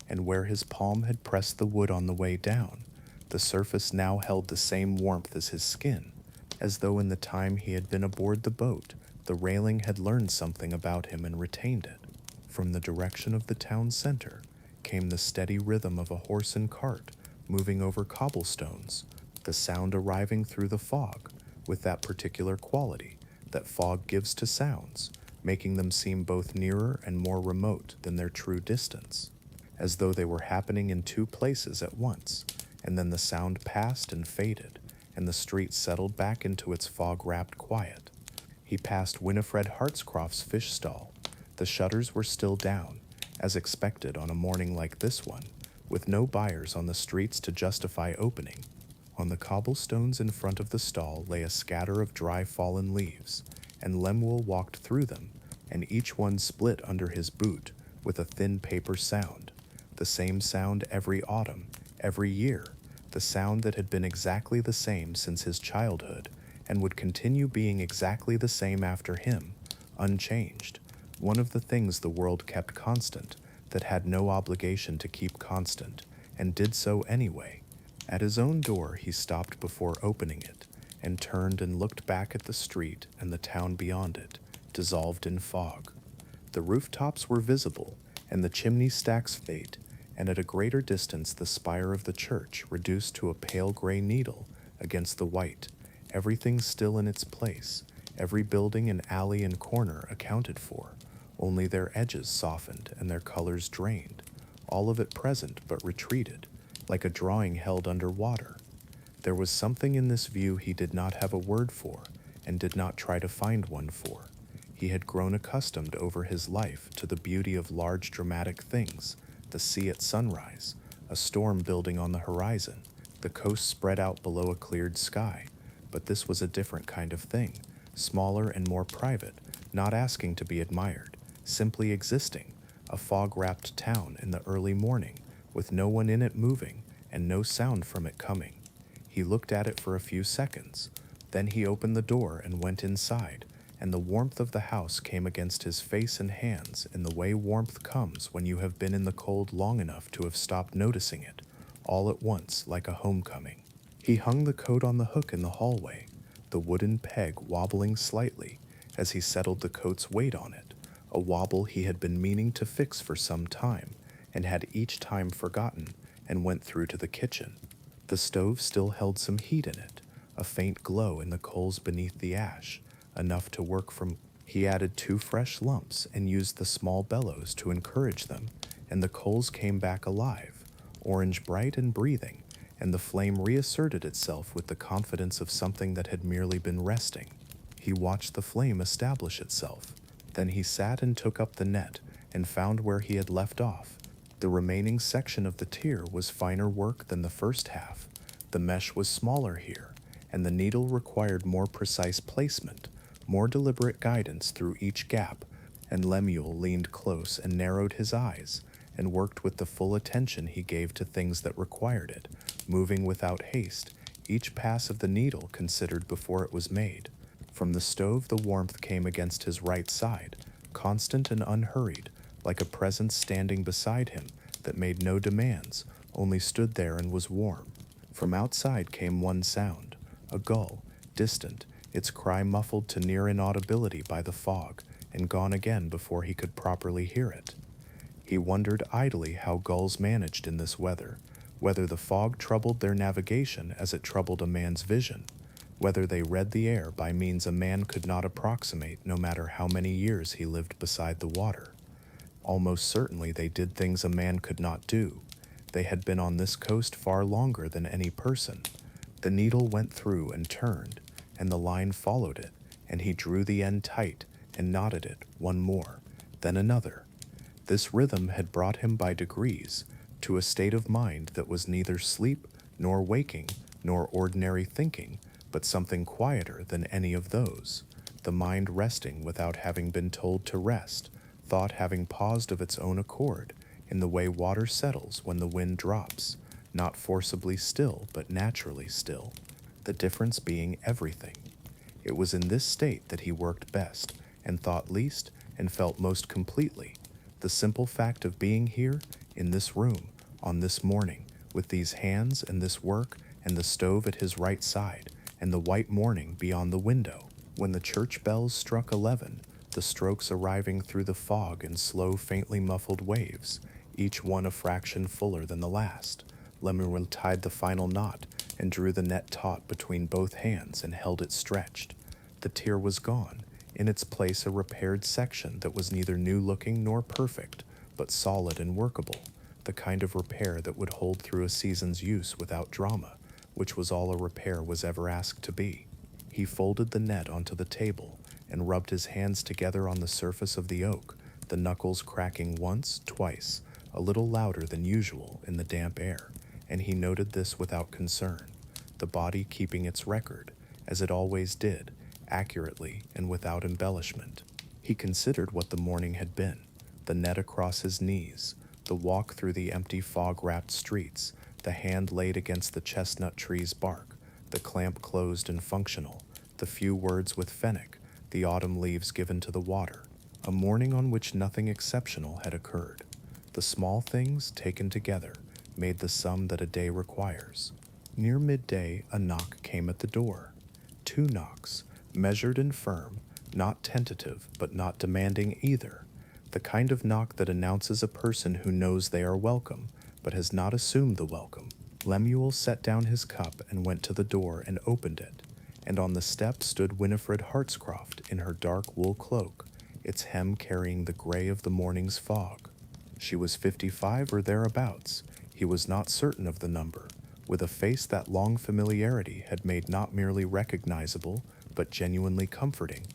A: and where his palm had pressed the wood on the way down, the surface now held the same warmth as his skin, as though in the time he had been aboard the boat, the railing had learned something about him and retained it. From the direction of the town center came the steady rhythm of a horse and cart moving over cobblestones, the sound arriving through the fog, with that particular quality that fog gives to sounds, making them seem both nearer and more remote than their true distance, as though they were happening in two places at once, and then the sound passed and faded, and the street settled back into its fog-wrapped quiet. He passed Winifred Hartscroft's fish stall. The shutters were still down, as expected on a morning like this one, with no buyers on the streets to justify opening. On the cobblestones in front of the stall lay a scatter of dry fallen leaves, and Lemuel walked through them, and each one split under his boot with a thin paper sound, the same sound every autumn, every year, the sound that had been exactly the same since his childhood, and would continue being exactly the same after him, unchanged, one of the things the world kept constant, that had no obligation to keep constant, and did so anyway. At his own door he stopped before opening it, and turned and looked back at the street and the town beyond it, dissolved in fog. The rooftops were visible, and the chimney stacks faint, and at a greater distance the spire of the church reduced to a pale gray needle against the white, everything still in its place, every building and alley and corner accounted for, only their edges softened and their colors drained, all of it present but retreated, like a drawing held under water. There was something in this view he did not have a word for, and did not try to find one for. He had grown accustomed over his life to the beauty of large dramatic things, the sea at sunrise, a storm building on the horizon, the coast spread out below a cleared sky. But this was a different kind of thing, smaller and more private, not asking to be admired, simply existing, a fog-wrapped town in the early morning, with no one in it moving, and no sound from it coming. He looked at it for a few seconds. Then he opened the door and went inside, and the warmth of the house came against his face and hands in the way warmth comes when you have been in the cold long enough to have stopped noticing it, all at once like a homecoming. He hung the coat on the hook in the hallway, the wooden peg wobbling slightly as he settled the coat's weight on it, a wobble he had been meaning to fix for some time, and had each time forgotten, and went through to the kitchen. The stove still held some heat in it, a faint glow in the coals beneath the ash, enough to work from. He added 2 fresh lumps and used the small bellows to encourage them, and the coals came back alive, orange bright and breathing, and the flame reasserted itself with the confidence of something that had merely been resting. He watched the flame establish itself. Then he sat and took up the net, and found where he had left off. The remaining section of the tier was finer work than the first half. The mesh was smaller here, and the needle required more precise placement, more deliberate guidance through each gap, and Lemuel leaned close and narrowed his eyes, and worked with the full attention he gave to things that required it, moving without haste, each pass of the needle considered before it was made. From the stove the warmth came against his right side, constant and unhurried, like a presence standing beside him that made no demands, only stood there and was warm. From outside came one sound, a gull, distant, its cry muffled to near inaudibility by the fog, and gone again before he could properly hear it. He wondered idly how gulls managed in this weather, whether the fog troubled their navigation as it troubled a man's vision, whether they read the air by means a man could not approximate no matter how many years he lived beside the water. Almost certainly they did things a man could not do. They had been on this coast far longer than any person. The needle went through and turned, and the line followed it, and he drew the end tight and knotted it one more, then another. This rhythm had brought him by degrees to a state of mind that was neither sleep nor waking nor ordinary thinking, but something quieter than any of those, the mind resting without having been told to rest, thought having paused of its own accord, in the way water settles when the wind drops, not forcibly still but naturally still, the difference being everything. It was in this state that he worked best, and thought least, and felt most completely. The simple fact of being here, in this room, on this morning, with these hands and this work, and the stove at his right side, and the white morning beyond the window. When the church bells struck 11, the strokes arriving through the fog in slow, faintly muffled waves, each one a fraction fuller than the last, Lemuel tied the final knot and drew the net taut between both hands and held it stretched. The tier was gone, in its place a repaired section that was neither new-looking nor perfect, but solid and workable, the kind of repair that would hold through a season's use without drama, which was all a repair was ever asked to be. He folded the net onto the table and rubbed his hands together on the surface of the oak, the knuckles cracking once, twice, a little louder than usual in the damp air, and he noted this without concern, the body keeping its record, as it always did, accurately and without embellishment. He considered what the morning had been, the net across his knees, the walk through the empty fog-wrapped streets, the hand laid against the chestnut tree's bark, the clamp closed and functional, the few words with Fenwick, the autumn leaves given to the water, a morning on which nothing exceptional had occurred. The small things, taken together, made the sum that a day requires. Near midday, a knock came at the door. 2 knocks, measured and firm, not tentative but not demanding either, the kind of knock that announces a person who knows they are welcome, but has not assumed the welcome. Lemuel set down his cup and went to the door and opened it, and on the step stood Winifred Hartscroft in her dark wool cloak, its hem carrying the gray of the morning's fog. She was 55 or thereabouts, he was not certain of the number, with a face that long familiarity had made not merely recognizable, but genuinely comforting,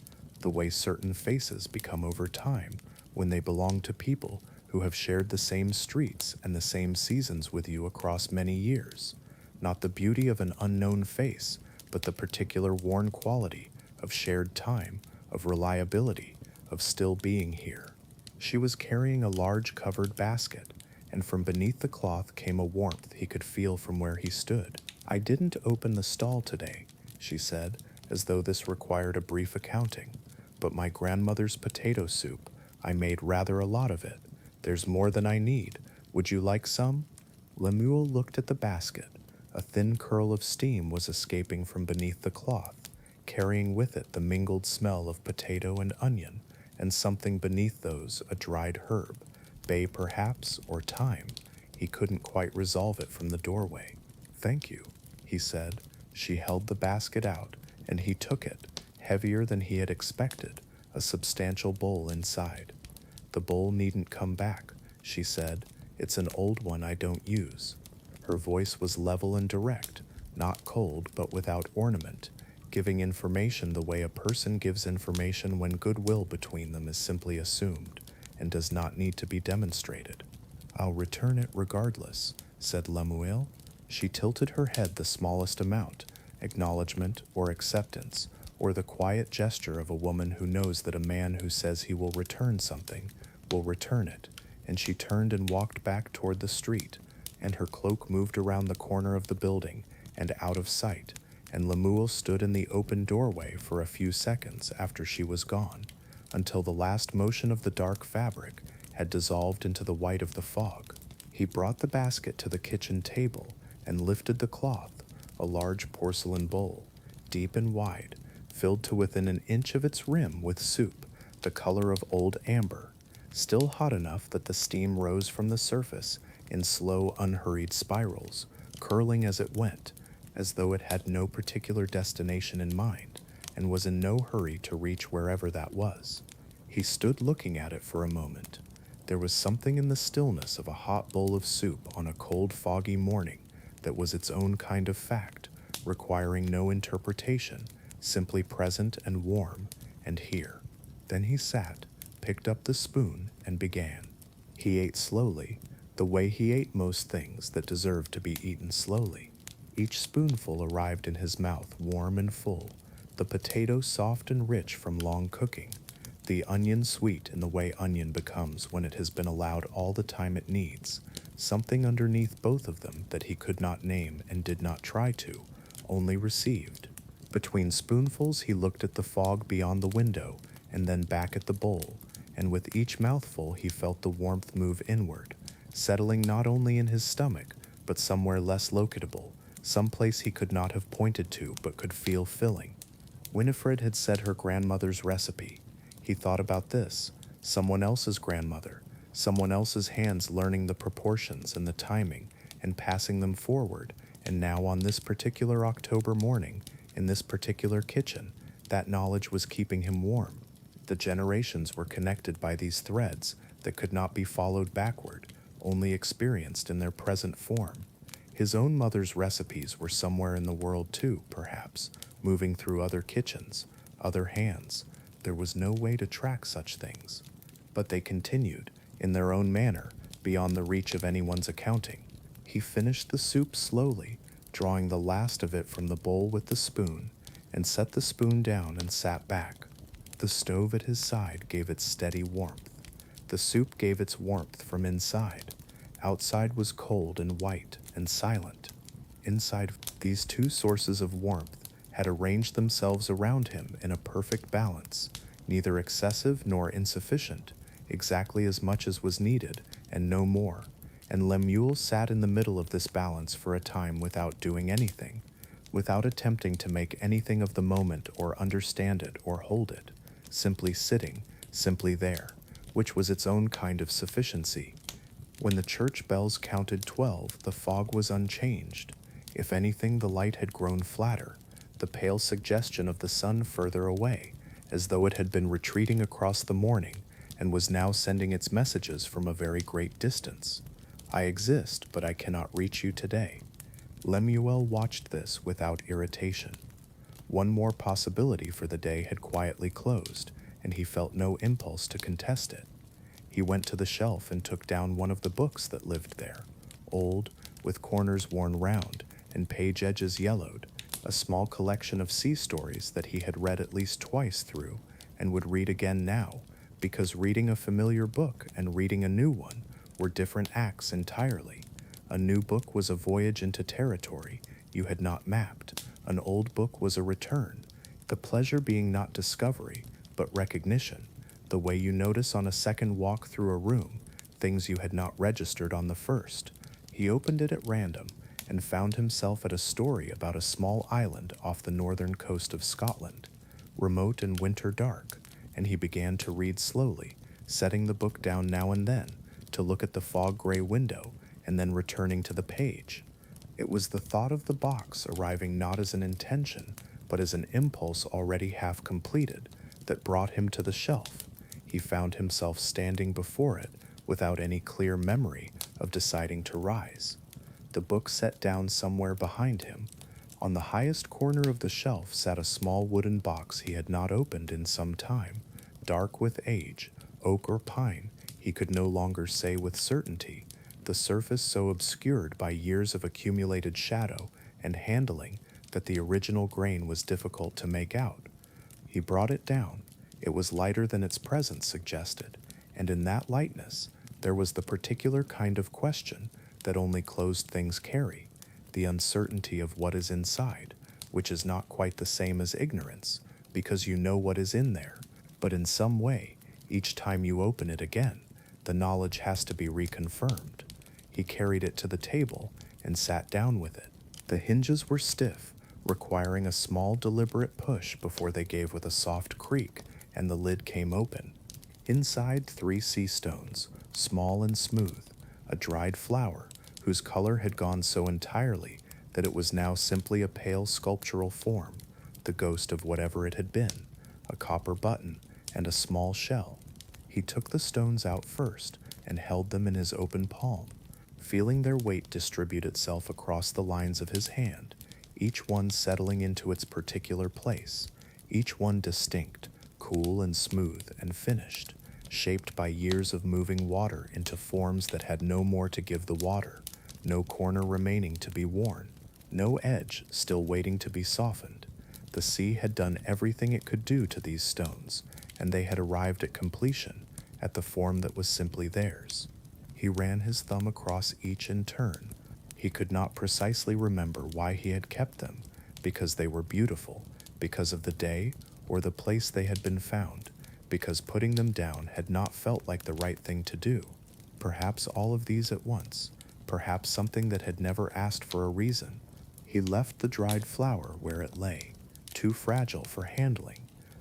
A: the way certain faces become over time, when they belong to people who have shared the same streets and the same seasons with you across many years. Not the beauty of an unknown face, but the particular worn quality of shared time, of reliability, of still being here. She was carrying a large covered basket, and from beneath the cloth came a warmth he could feel from where he stood. "I didn't open the stall today," she said, as though this required a brief accounting, "but my grandmother's potato soup, I made rather a lot of it. There's more than I need. Would you like some?" Lemuel looked at the basket. A thin curl of steam was escaping from beneath the cloth, carrying with it the mingled smell of potato and onion, and something beneath those, a dried herb, bay perhaps, or thyme. He couldn't quite resolve it from the doorway. "Thank you," he said. She held the basket out, and he took it, heavier than he had expected, a substantial bowl inside. "The bowl needn't come back," she said. "It's an old one I don't use." Her voice was level and direct, not cold but without ornament, giving information the way a person gives information when goodwill between them is simply assumed and does not need to be demonstrated. "I'll return it regardless," said Lemuel. She tilted her head the smallest amount, acknowledgement, or acceptance, or the quiet gesture of a woman who knows that a man who says he will return something will return it, and she turned and walked back toward the street, and her cloak moved around the corner of the building and out of sight, and Lemuel stood in the open doorway for a few seconds after she was gone, until the last motion of the dark fabric had dissolved into the white of the fog. He brought the basket to the kitchen table and lifted the cloth, a large porcelain bowl, deep and wide, filled to within an inch of its rim with soup, the color of old amber, still hot enough that the steam rose from the surface in slow, unhurried spirals, curling as it went, as though it had no particular destination in mind, and was in no hurry to reach wherever that was. He stood looking at it for a moment. There was something in the stillness of a hot bowl of soup on a cold, foggy morning that was its own kind of fact, requiring no interpretation, simply present and warm, and here. Then he sat, picked up the spoon, and began. He ate slowly, the way he ate most things that deserved to be eaten slowly. Each spoonful arrived in his mouth warm and full, the potato soft and rich from long cooking, the onion sweet in the way onion becomes when it has been allowed all the time it needs, something underneath both of them that he could not name and did not try to, only received. Between spoonfuls he looked at the fog beyond the window and then back at the bowl, and with each mouthful he felt the warmth move inward, settling not only in his stomach, but somewhere less locatable, some place he could not have pointed to but could feel filling. Winifred had said her grandmother's recipe. He thought about this, someone else's grandmother, someone else's hands learning the proportions and the timing and passing them forward, and now on this particular October morning, in this particular kitchen, that knowledge was keeping him warm. The generations were connected by these threads that could not be followed backward, only experienced in their present form. His own mother's recipes were somewhere in the world too, perhaps, moving through other kitchens, other hands. There was no way to track such things. But they continued, in their own manner, beyond the reach of anyone's accounting. He finished the soup slowly, drawing the last of it from the bowl with the spoon, and set the spoon down and sat back. The stove at his side gave its steady warmth. The soup gave its warmth from inside. Outside was cold and white and silent. Inside, these two sources of warmth had arranged themselves around him in a perfect balance, neither excessive nor insufficient, exactly as much as was needed, and no more. And Lemuel sat in the middle of this balance for a time without doing anything, without attempting to make anything of the moment or understand it or hold it, simply sitting, simply there, which was its own kind of sufficiency. When the church bells counted 12, the fog was unchanged. If anything, the light had grown flatter, the pale suggestion of the sun further away, as though it had been retreating across the morning and was now sending its messages from a very great distance. I exist, but I cannot reach you today. Lemuel watched this without irritation. One more possibility for the day had quietly closed, and he felt no impulse to contest it. He went to the shelf and took down one of the books that lived there, old, with corners worn round and page edges yellowed, a small collection of sea stories that he had read at least twice through and would read again now, because reading a familiar book and reading a new one were different acts entirely. A new book was a voyage into territory you had not mapped. An old book was a return, the pleasure being not discovery, but recognition, the way you notice on a second walk through a room things you had not registered on the first. He opened it at random and found himself at a story about a small island off the northern coast of Scotland, remote and winter dark, and he began to read slowly, setting the book down now and then to look at the fog-gray window and then returning to the page. It was the thought of the box arriving not as an intention, but as an impulse already half completed, that brought him to the shelf. He found himself standing before it without any clear memory of deciding to rise. The book set down somewhere behind him. On the highest corner of the shelf sat a small wooden box he had not opened in some time, dark with age, oak or pine, he could no longer say with certainty, the surface so obscured by years of accumulated shadow and handling that the original grain was difficult to make out. He brought it down. It was lighter than its presence suggested, and in that lightness there was the particular kind of question that only closed things carry, the uncertainty of what is inside, which is not quite the same as ignorance, because you know what is in there, but in some way, each time you open it again, the knowledge has to be reconfirmed. He carried it to the table and sat down with it. The hinges were stiff, requiring a small deliberate push before they gave with a soft creak, and the lid came open. Inside 3 sea stones, small and smooth, a dried flower, whose color had gone so entirely that it was now simply a pale sculptural form, the ghost of whatever it had been, a copper button, and a small shell. He took the stones out first and held them in his open palm, feeling their weight distribute itself across the lines of his hand, each one settling into its particular place, each one distinct, cool and smooth and finished, shaped by years of moving water into forms that had no more to give the water, no corner remaining to be worn, no edge still waiting to be softened. The sea had done everything it could do to these stones, and they had arrived at completion, at the form that was simply theirs. He ran his thumb across each in turn. He could not precisely remember why he had kept them, because they were beautiful, because of the day or the place they had been found, because putting them down had not felt like the right thing to do. Perhaps all of these at once, perhaps something that had never asked for a reason. He left the dried flower where it lay, too fragile for handling,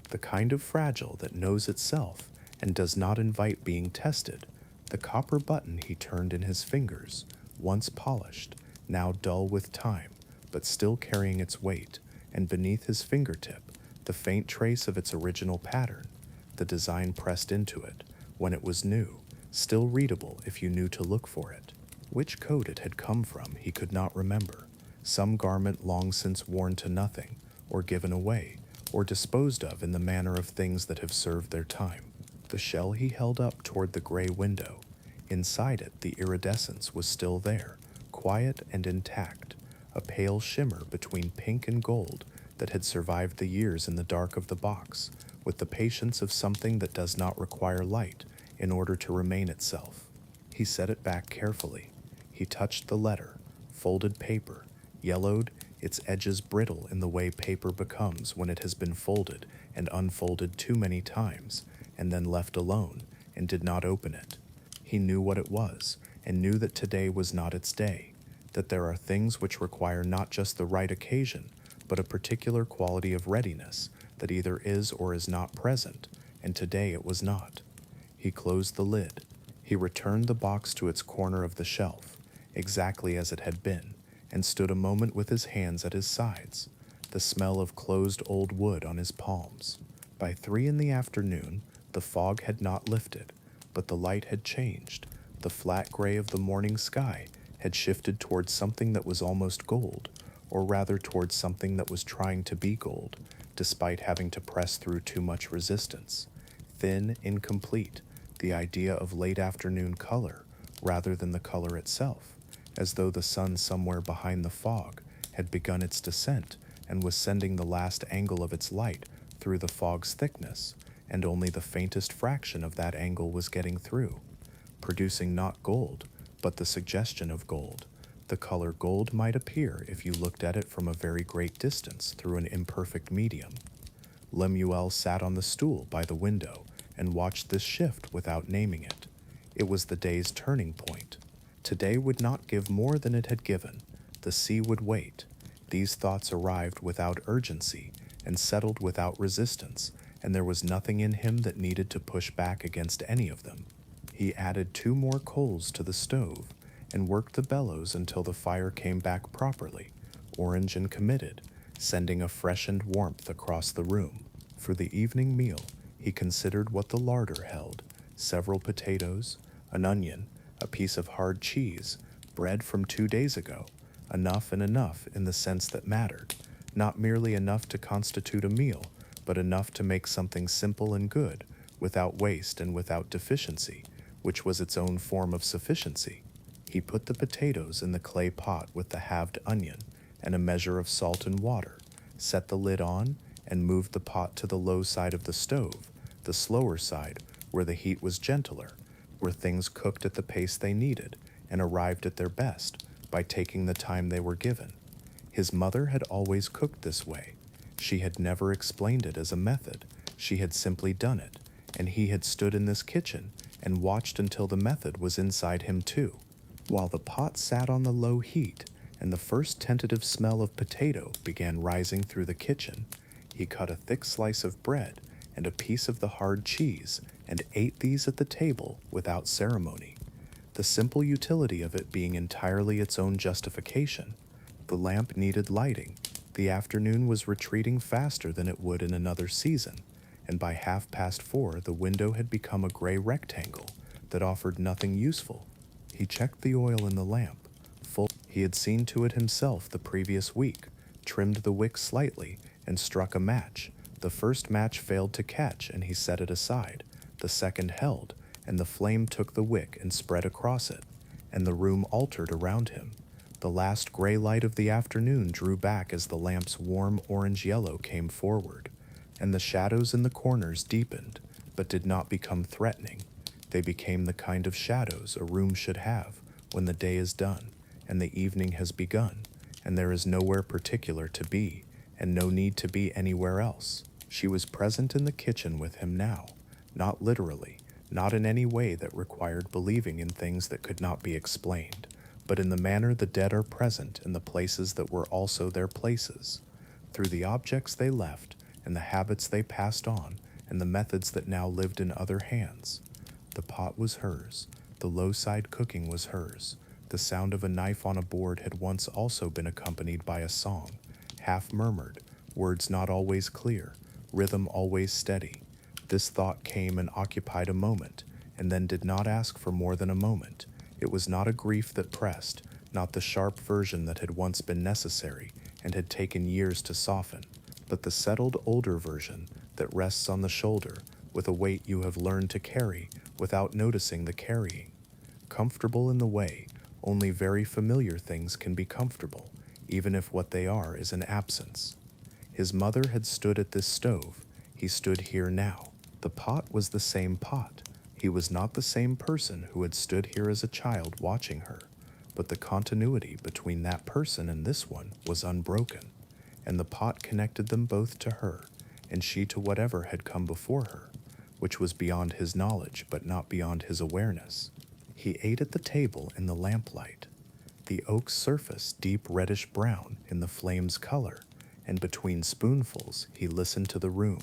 A: the kind of fragile that knows itself and does not invite being tested. The copper button he turned in his fingers, once polished, now dull with time, but still carrying its weight, and beneath his fingertip, the faint trace of its original pattern, the design pressed into it, when it was new, still readable if you knew to look for it. Which coat it had come from he could not remember, some garment long since worn to nothing, or given away, or disposed of in the manner of things that have served their time. The shell he held up toward the gray window. Inside it, the iridescence was still there, quiet and intact, a pale shimmer between pink and gold that had survived the years in the dark of the box, with the patience of something that does not require light in order to remain itself. He set it back carefully. He touched the letter, folded paper, yellowed, its edges brittle in the way paper becomes when it has been folded and unfolded too many times, and then left alone, and did not open it. He knew what it was, and knew that today was not its day, that there are things which require not just the right occasion, but a particular quality of readiness that either is or is not present, and today it was not. He closed the lid. He returned the box to its corner of the shelf, exactly as it had been, and stood a moment with his hands at his sides, the smell of closed old wood on his palms. By 3 in the afternoon, the fog had not lifted, but the light had changed. The flat gray of the morning sky had shifted towards something that was almost gold, or rather towards something that was trying to be gold, despite having to press through too much resistance. Thin, incomplete, the idea of late afternoon color, rather than the color itself, as though the sun somewhere behind the fog had begun its descent and was sending the last angle of its light through the fog's thickness, and only the faintest fraction of that angle was getting through, producing not gold, but the suggestion of gold. The color gold might appear if you looked at it from a very great distance through an imperfect medium. Lemuel sat on the stool by the window and watched this shift without naming it. It was the day's turning point. Today would not give more than it had given. The sea would wait. These thoughts arrived without urgency and settled without resistance, and there was nothing in him that needed to push back against any of them. He added 2 more coals to the stove and worked the bellows until the fire came back properly, orange and committed, sending a freshened warmth across the room. For the evening meal, he considered what the larder held: several potatoes, an onion, a piece of hard cheese, bread from 2 days ago, enough and enough in the sense that mattered, not merely enough to constitute a meal, but enough to make something simple and good, without waste and without deficiency, which was its own form of sufficiency. He put the potatoes in the clay pot with the halved onion, and a measure of salt and water, set the lid on, and moved the pot to the low side of the stove, the slower side, where the heat was gentler, where things cooked at the pace they needed and arrived at their best by taking the time they were given. His mother had always cooked this way. She had never explained it as a method. She had simply done it, and he had stood in this kitchen and watched until the method was inside him too. While the pot sat on the low heat and the first tentative smell of potato began rising through the kitchen, he cut a thick slice of bread and a piece of the hard cheese and ate these at the table without ceremony, the simple utility of it being entirely its own justification. The lamp needed lighting. The afternoon was retreating faster than it would in another season, and by 4:30 the window had become a gray rectangle that offered nothing useful. He checked the oil in the lamp. He had seen to it himself the previous week, trimmed the wick slightly, and struck a match. The first match failed to catch, and he set it aside. The second held, and the flame took the wick and spread across it, and the room altered around him. The last gray light of the afternoon drew back as the lamp's warm orange-yellow came forward, and the shadows in the corners deepened, but did not become threatening. They became the kind of shadows a room should have when the day is done and the evening has begun, and there is nowhere particular to be, and no need to be anywhere else. She was present in the kitchen with him now, not literally, not in any way that required believing in things that could not be explained, but in the manner the dead are present in the places that were also their places, through the objects they left, and the habits they passed on, and the methods that now lived in other hands. The pot was hers, the low-side cooking was hers. The sound of a knife on a board had once also been accompanied by a song, half-murmured, words not always clear, rhythm always steady. This thought came and occupied a moment, and then did not ask for more than a moment. It was not a grief that pressed, not the sharp version that had once been necessary and had taken years to soften, but the settled older version that rests on the shoulder with a weight you have learned to carry without noticing the carrying. Comfortable in the way only very familiar things can be comfortable, even if what they are is an absence. His mother had stood at this stove. He stood here now. The pot was the same pot. He was not the same person who had stood here as a child watching her, but the continuity between that person and this one was unbroken, and the pot connected them both to her, and she to whatever had come before her, which was beyond his knowledge but not beyond his awareness. He ate at the table in the lamplight, the oak surface deep reddish brown in the flame's color, and between spoonfuls he listened to the room,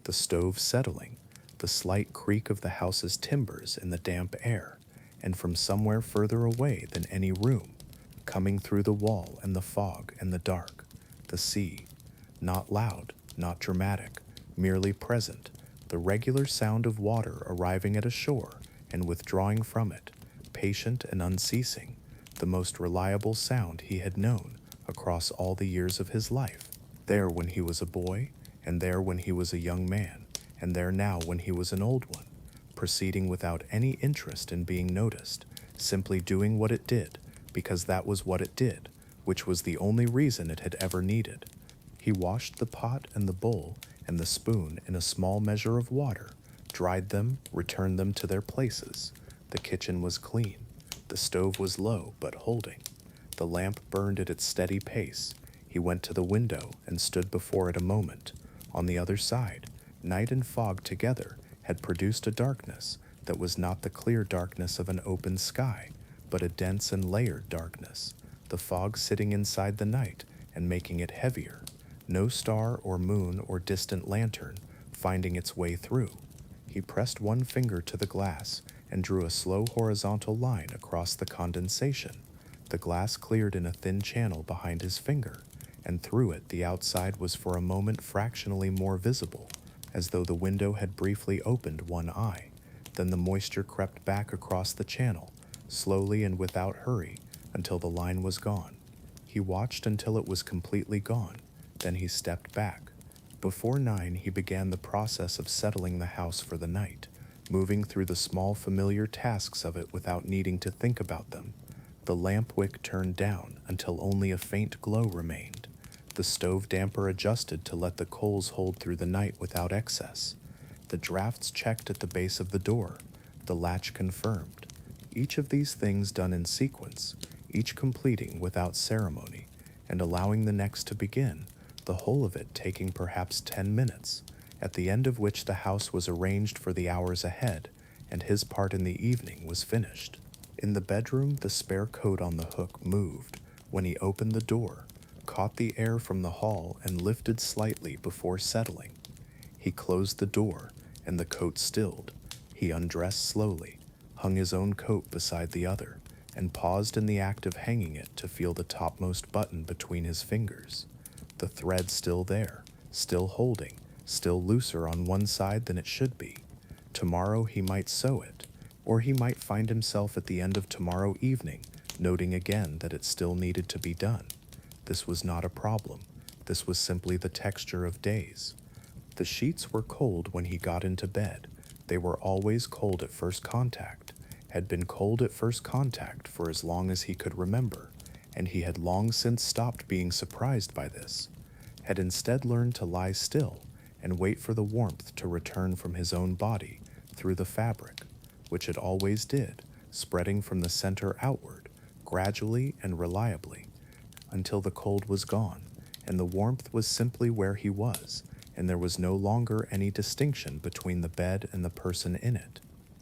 A: the stove settling, the slight creak of the house's timbers in the damp air, and from somewhere further away than any room, coming through the wall and the fog and the dark, the sea, not loud, not dramatic, merely present, the regular sound of water arriving at a shore and withdrawing from it, patient and unceasing, the most reliable sound he had known across all the years of his life, there when he was a boy, and there when he was a young man, and there now when he was an old one, proceeding without any interest in being noticed, simply doing what it did, because that was what it did, which was the only reason it had ever needed. He washed the pot and the bowl and the spoon in a small measure of water, dried them, returned them to their places. The kitchen was clean. The stove was low but holding. The lamp burned at its steady pace. He went to the window and stood before it a moment. On the other side, night and fog together had produced a darkness that was not the clear darkness of an open sky, but a dense and layered darkness, the fog sitting inside the night and making it heavier, no star or moon or distant lantern finding its way through. He pressed one finger to the glass and drew a slow horizontal line across the condensation. The glass cleared in a thin channel behind his finger, and through it the outside was for a moment fractionally more visible, as though the window had briefly opened one eye. Then the moisture crept back across the channel, slowly and without hurry, until the line was gone. He watched until it was completely gone, then he stepped back. Before 9 he began the process of settling the house for the night, moving through the small familiar tasks of it without needing to think about them. The lamp wick turned down until only a faint glow remained. The stove damper adjusted to let the coals hold through the night without excess. The drafts checked at the base of the door. The latch confirmed. Each of these things done in sequence, each completing without ceremony, and allowing the next to begin, the whole of it taking perhaps 10 minutes, at the end of which the house was arranged for the hours ahead, and his part in the evening was finished. In the bedroom, the spare coat on the hook moved when he opened the door, caught the air from the hall, and lifted slightly before settling. He closed the door, and the coat stilled. He undressed slowly, hung his own coat beside the other, and paused in the act of hanging it to feel the topmost button between his fingers. The thread still there, still holding, still looser on one side than it should be. Tomorrow he might sew it, or he might find himself at the end of tomorrow evening, noting again that it still needed to be done. This was not a problem. This was simply the texture of days. The sheets were cold when he got into bed. They were always cold at first contact, had been cold at first contact for as long as he could remember, and he had long since stopped being surprised by this, had instead learned to lie still and wait for the warmth to return from his own body through the fabric, which it always did, spreading from the center outward, gradually and reliably, until the cold was gone, and the warmth was simply where he was, and there was no longer any distinction between the bed and the person in it.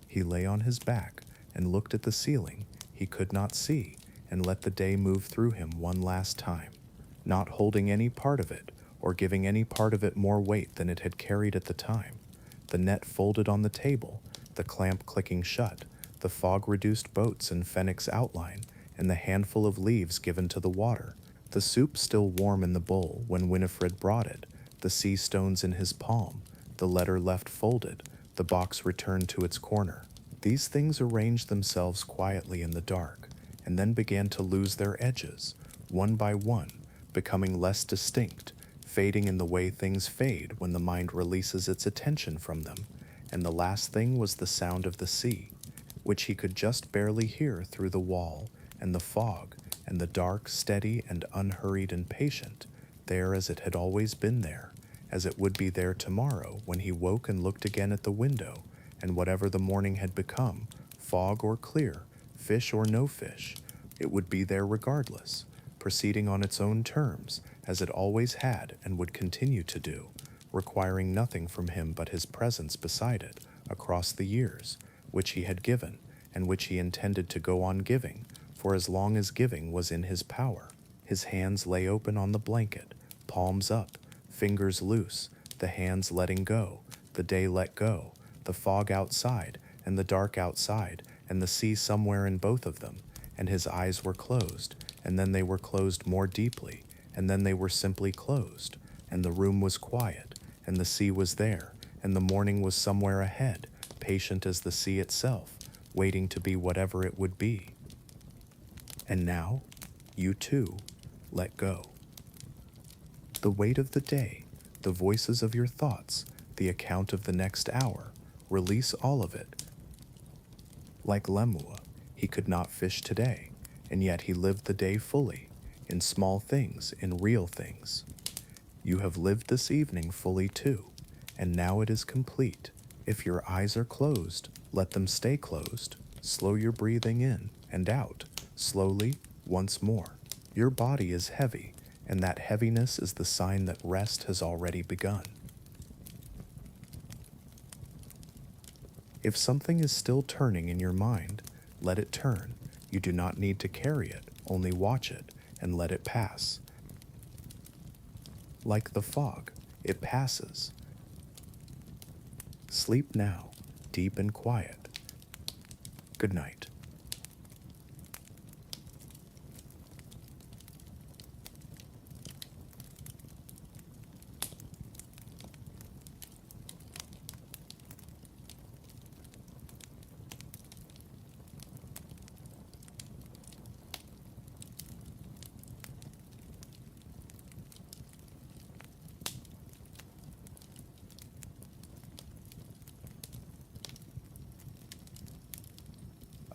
A: He lay on his back and looked at the ceiling he could not see, and let the day move through him one last time, not holding any part of it or giving any part of it more weight than it had carried at the time. The net folded on the table, the clamp clicking shut, the fog-reduced boats in Fenwick's outline, and the handful of leaves given to the water, the soup still warm in the bowl when Winifred brought it, the sea stones in his palm, the letter left folded, the box returned to its corner. These things arranged themselves quietly in the dark, and then began to lose their edges, one by one, becoming less distinct, fading in the way things fade when the mind releases its attention from them, and the last thing was the sound of the sea, which he could just barely hear through the wall, and the fog, and the dark, steady, and unhurried and patient, there as it had always been there, as it would be there tomorrow when he woke and looked again at the window, and whatever the morning had become, fog or clear, fish or no fish, it would be there regardless, proceeding on its own terms, as it always had and would continue to do, requiring nothing from him but his presence beside it across the years, which he had given, and which he intended to go on giving, for as long as giving was in his power. His hands lay open on the blanket, palms up, fingers loose, the hands letting go, the day let go, the fog outside, and the dark outside, and the sea somewhere in both of them, and his eyes were closed, and then they were closed more deeply, and then they were simply closed, and the room was quiet, and the sea was there, and the morning was somewhere ahead, patient as the sea itself, waiting to be whatever it would be. And now, you too, let go. The weight of the day, the voices of your thoughts, the account of the next hour, release all of it. Like Lemuel, he could not fish today, and yet he lived the day fully, in small things, in real things. You have lived this evening fully too, and now it is complete. If your eyes are closed, let them stay closed. Slow your breathing in and out, slowly, once more. Your body is heavy, and that heaviness is the sign that rest has already begun. If something is still turning in your mind, let it turn. You do not need to carry it, only watch it, and let it pass. Like the fog, it passes. Sleep now, deep and quiet. Good night.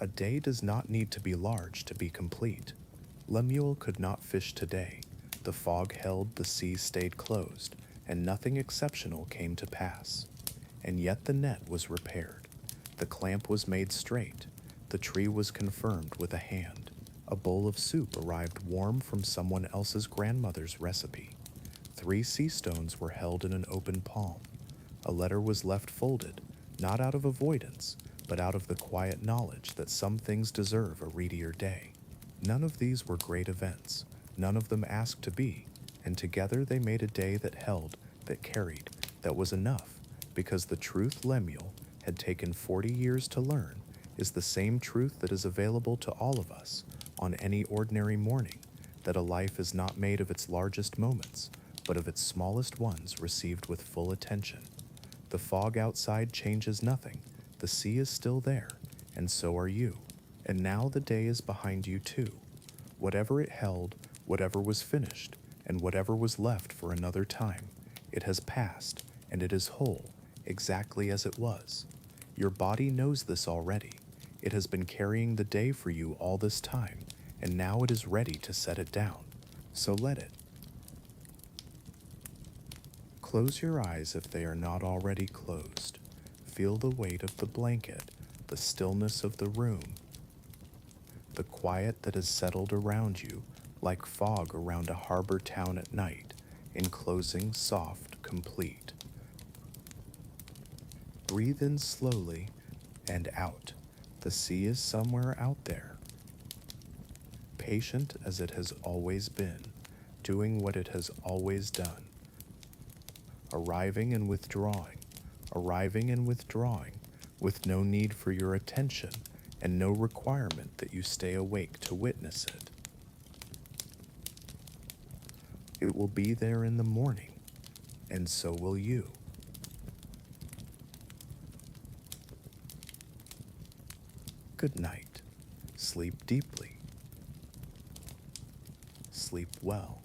A: A day does not need to be large to be complete. Lemuel could not fish today. The fog held, the sea stayed closed, and nothing exceptional came to pass. And yet the net was repaired. The clamp was made straight. The tree was confirmed with a hand. A bowl of soup arrived warm from someone else's grandmother's recipe. 3 sea stones were held in an open palm. A letter was left folded, not out of avoidance, but out of the quiet knowledge that some things deserve a readier day. None of these were great events. None of them asked to be, and together they made a day that held, that carried, that was enough, because the truth Lemuel had taken 40 years to learn is the same truth that is available to all of us on any ordinary morning, that a life is not made of its largest moments, but of its smallest ones received with full attention. The fog outside changes nothing. The sea is still there, and so are you. And now the day is behind you too. Whatever it held, whatever was finished, and whatever was left for another time, it has passed, and it is whole, exactly as it was. Your body knows this already. It has been carrying the day for you all this time, and now it is ready to set it down. So let it. Close your eyes if they are not already closed. Feel the weight of the blanket, the stillness of the room, the quiet that has settled around you like fog around a harbor town at night, enclosing soft, complete. Breathe in slowly and out. The sea is somewhere out there. Patient as it has always been, doing what it has always done. Arriving and withdrawing, with no need for your attention and no requirement that you stay awake to witness it. It will be there in the morning, and so will you. Good night. Sleep deeply. Sleep well.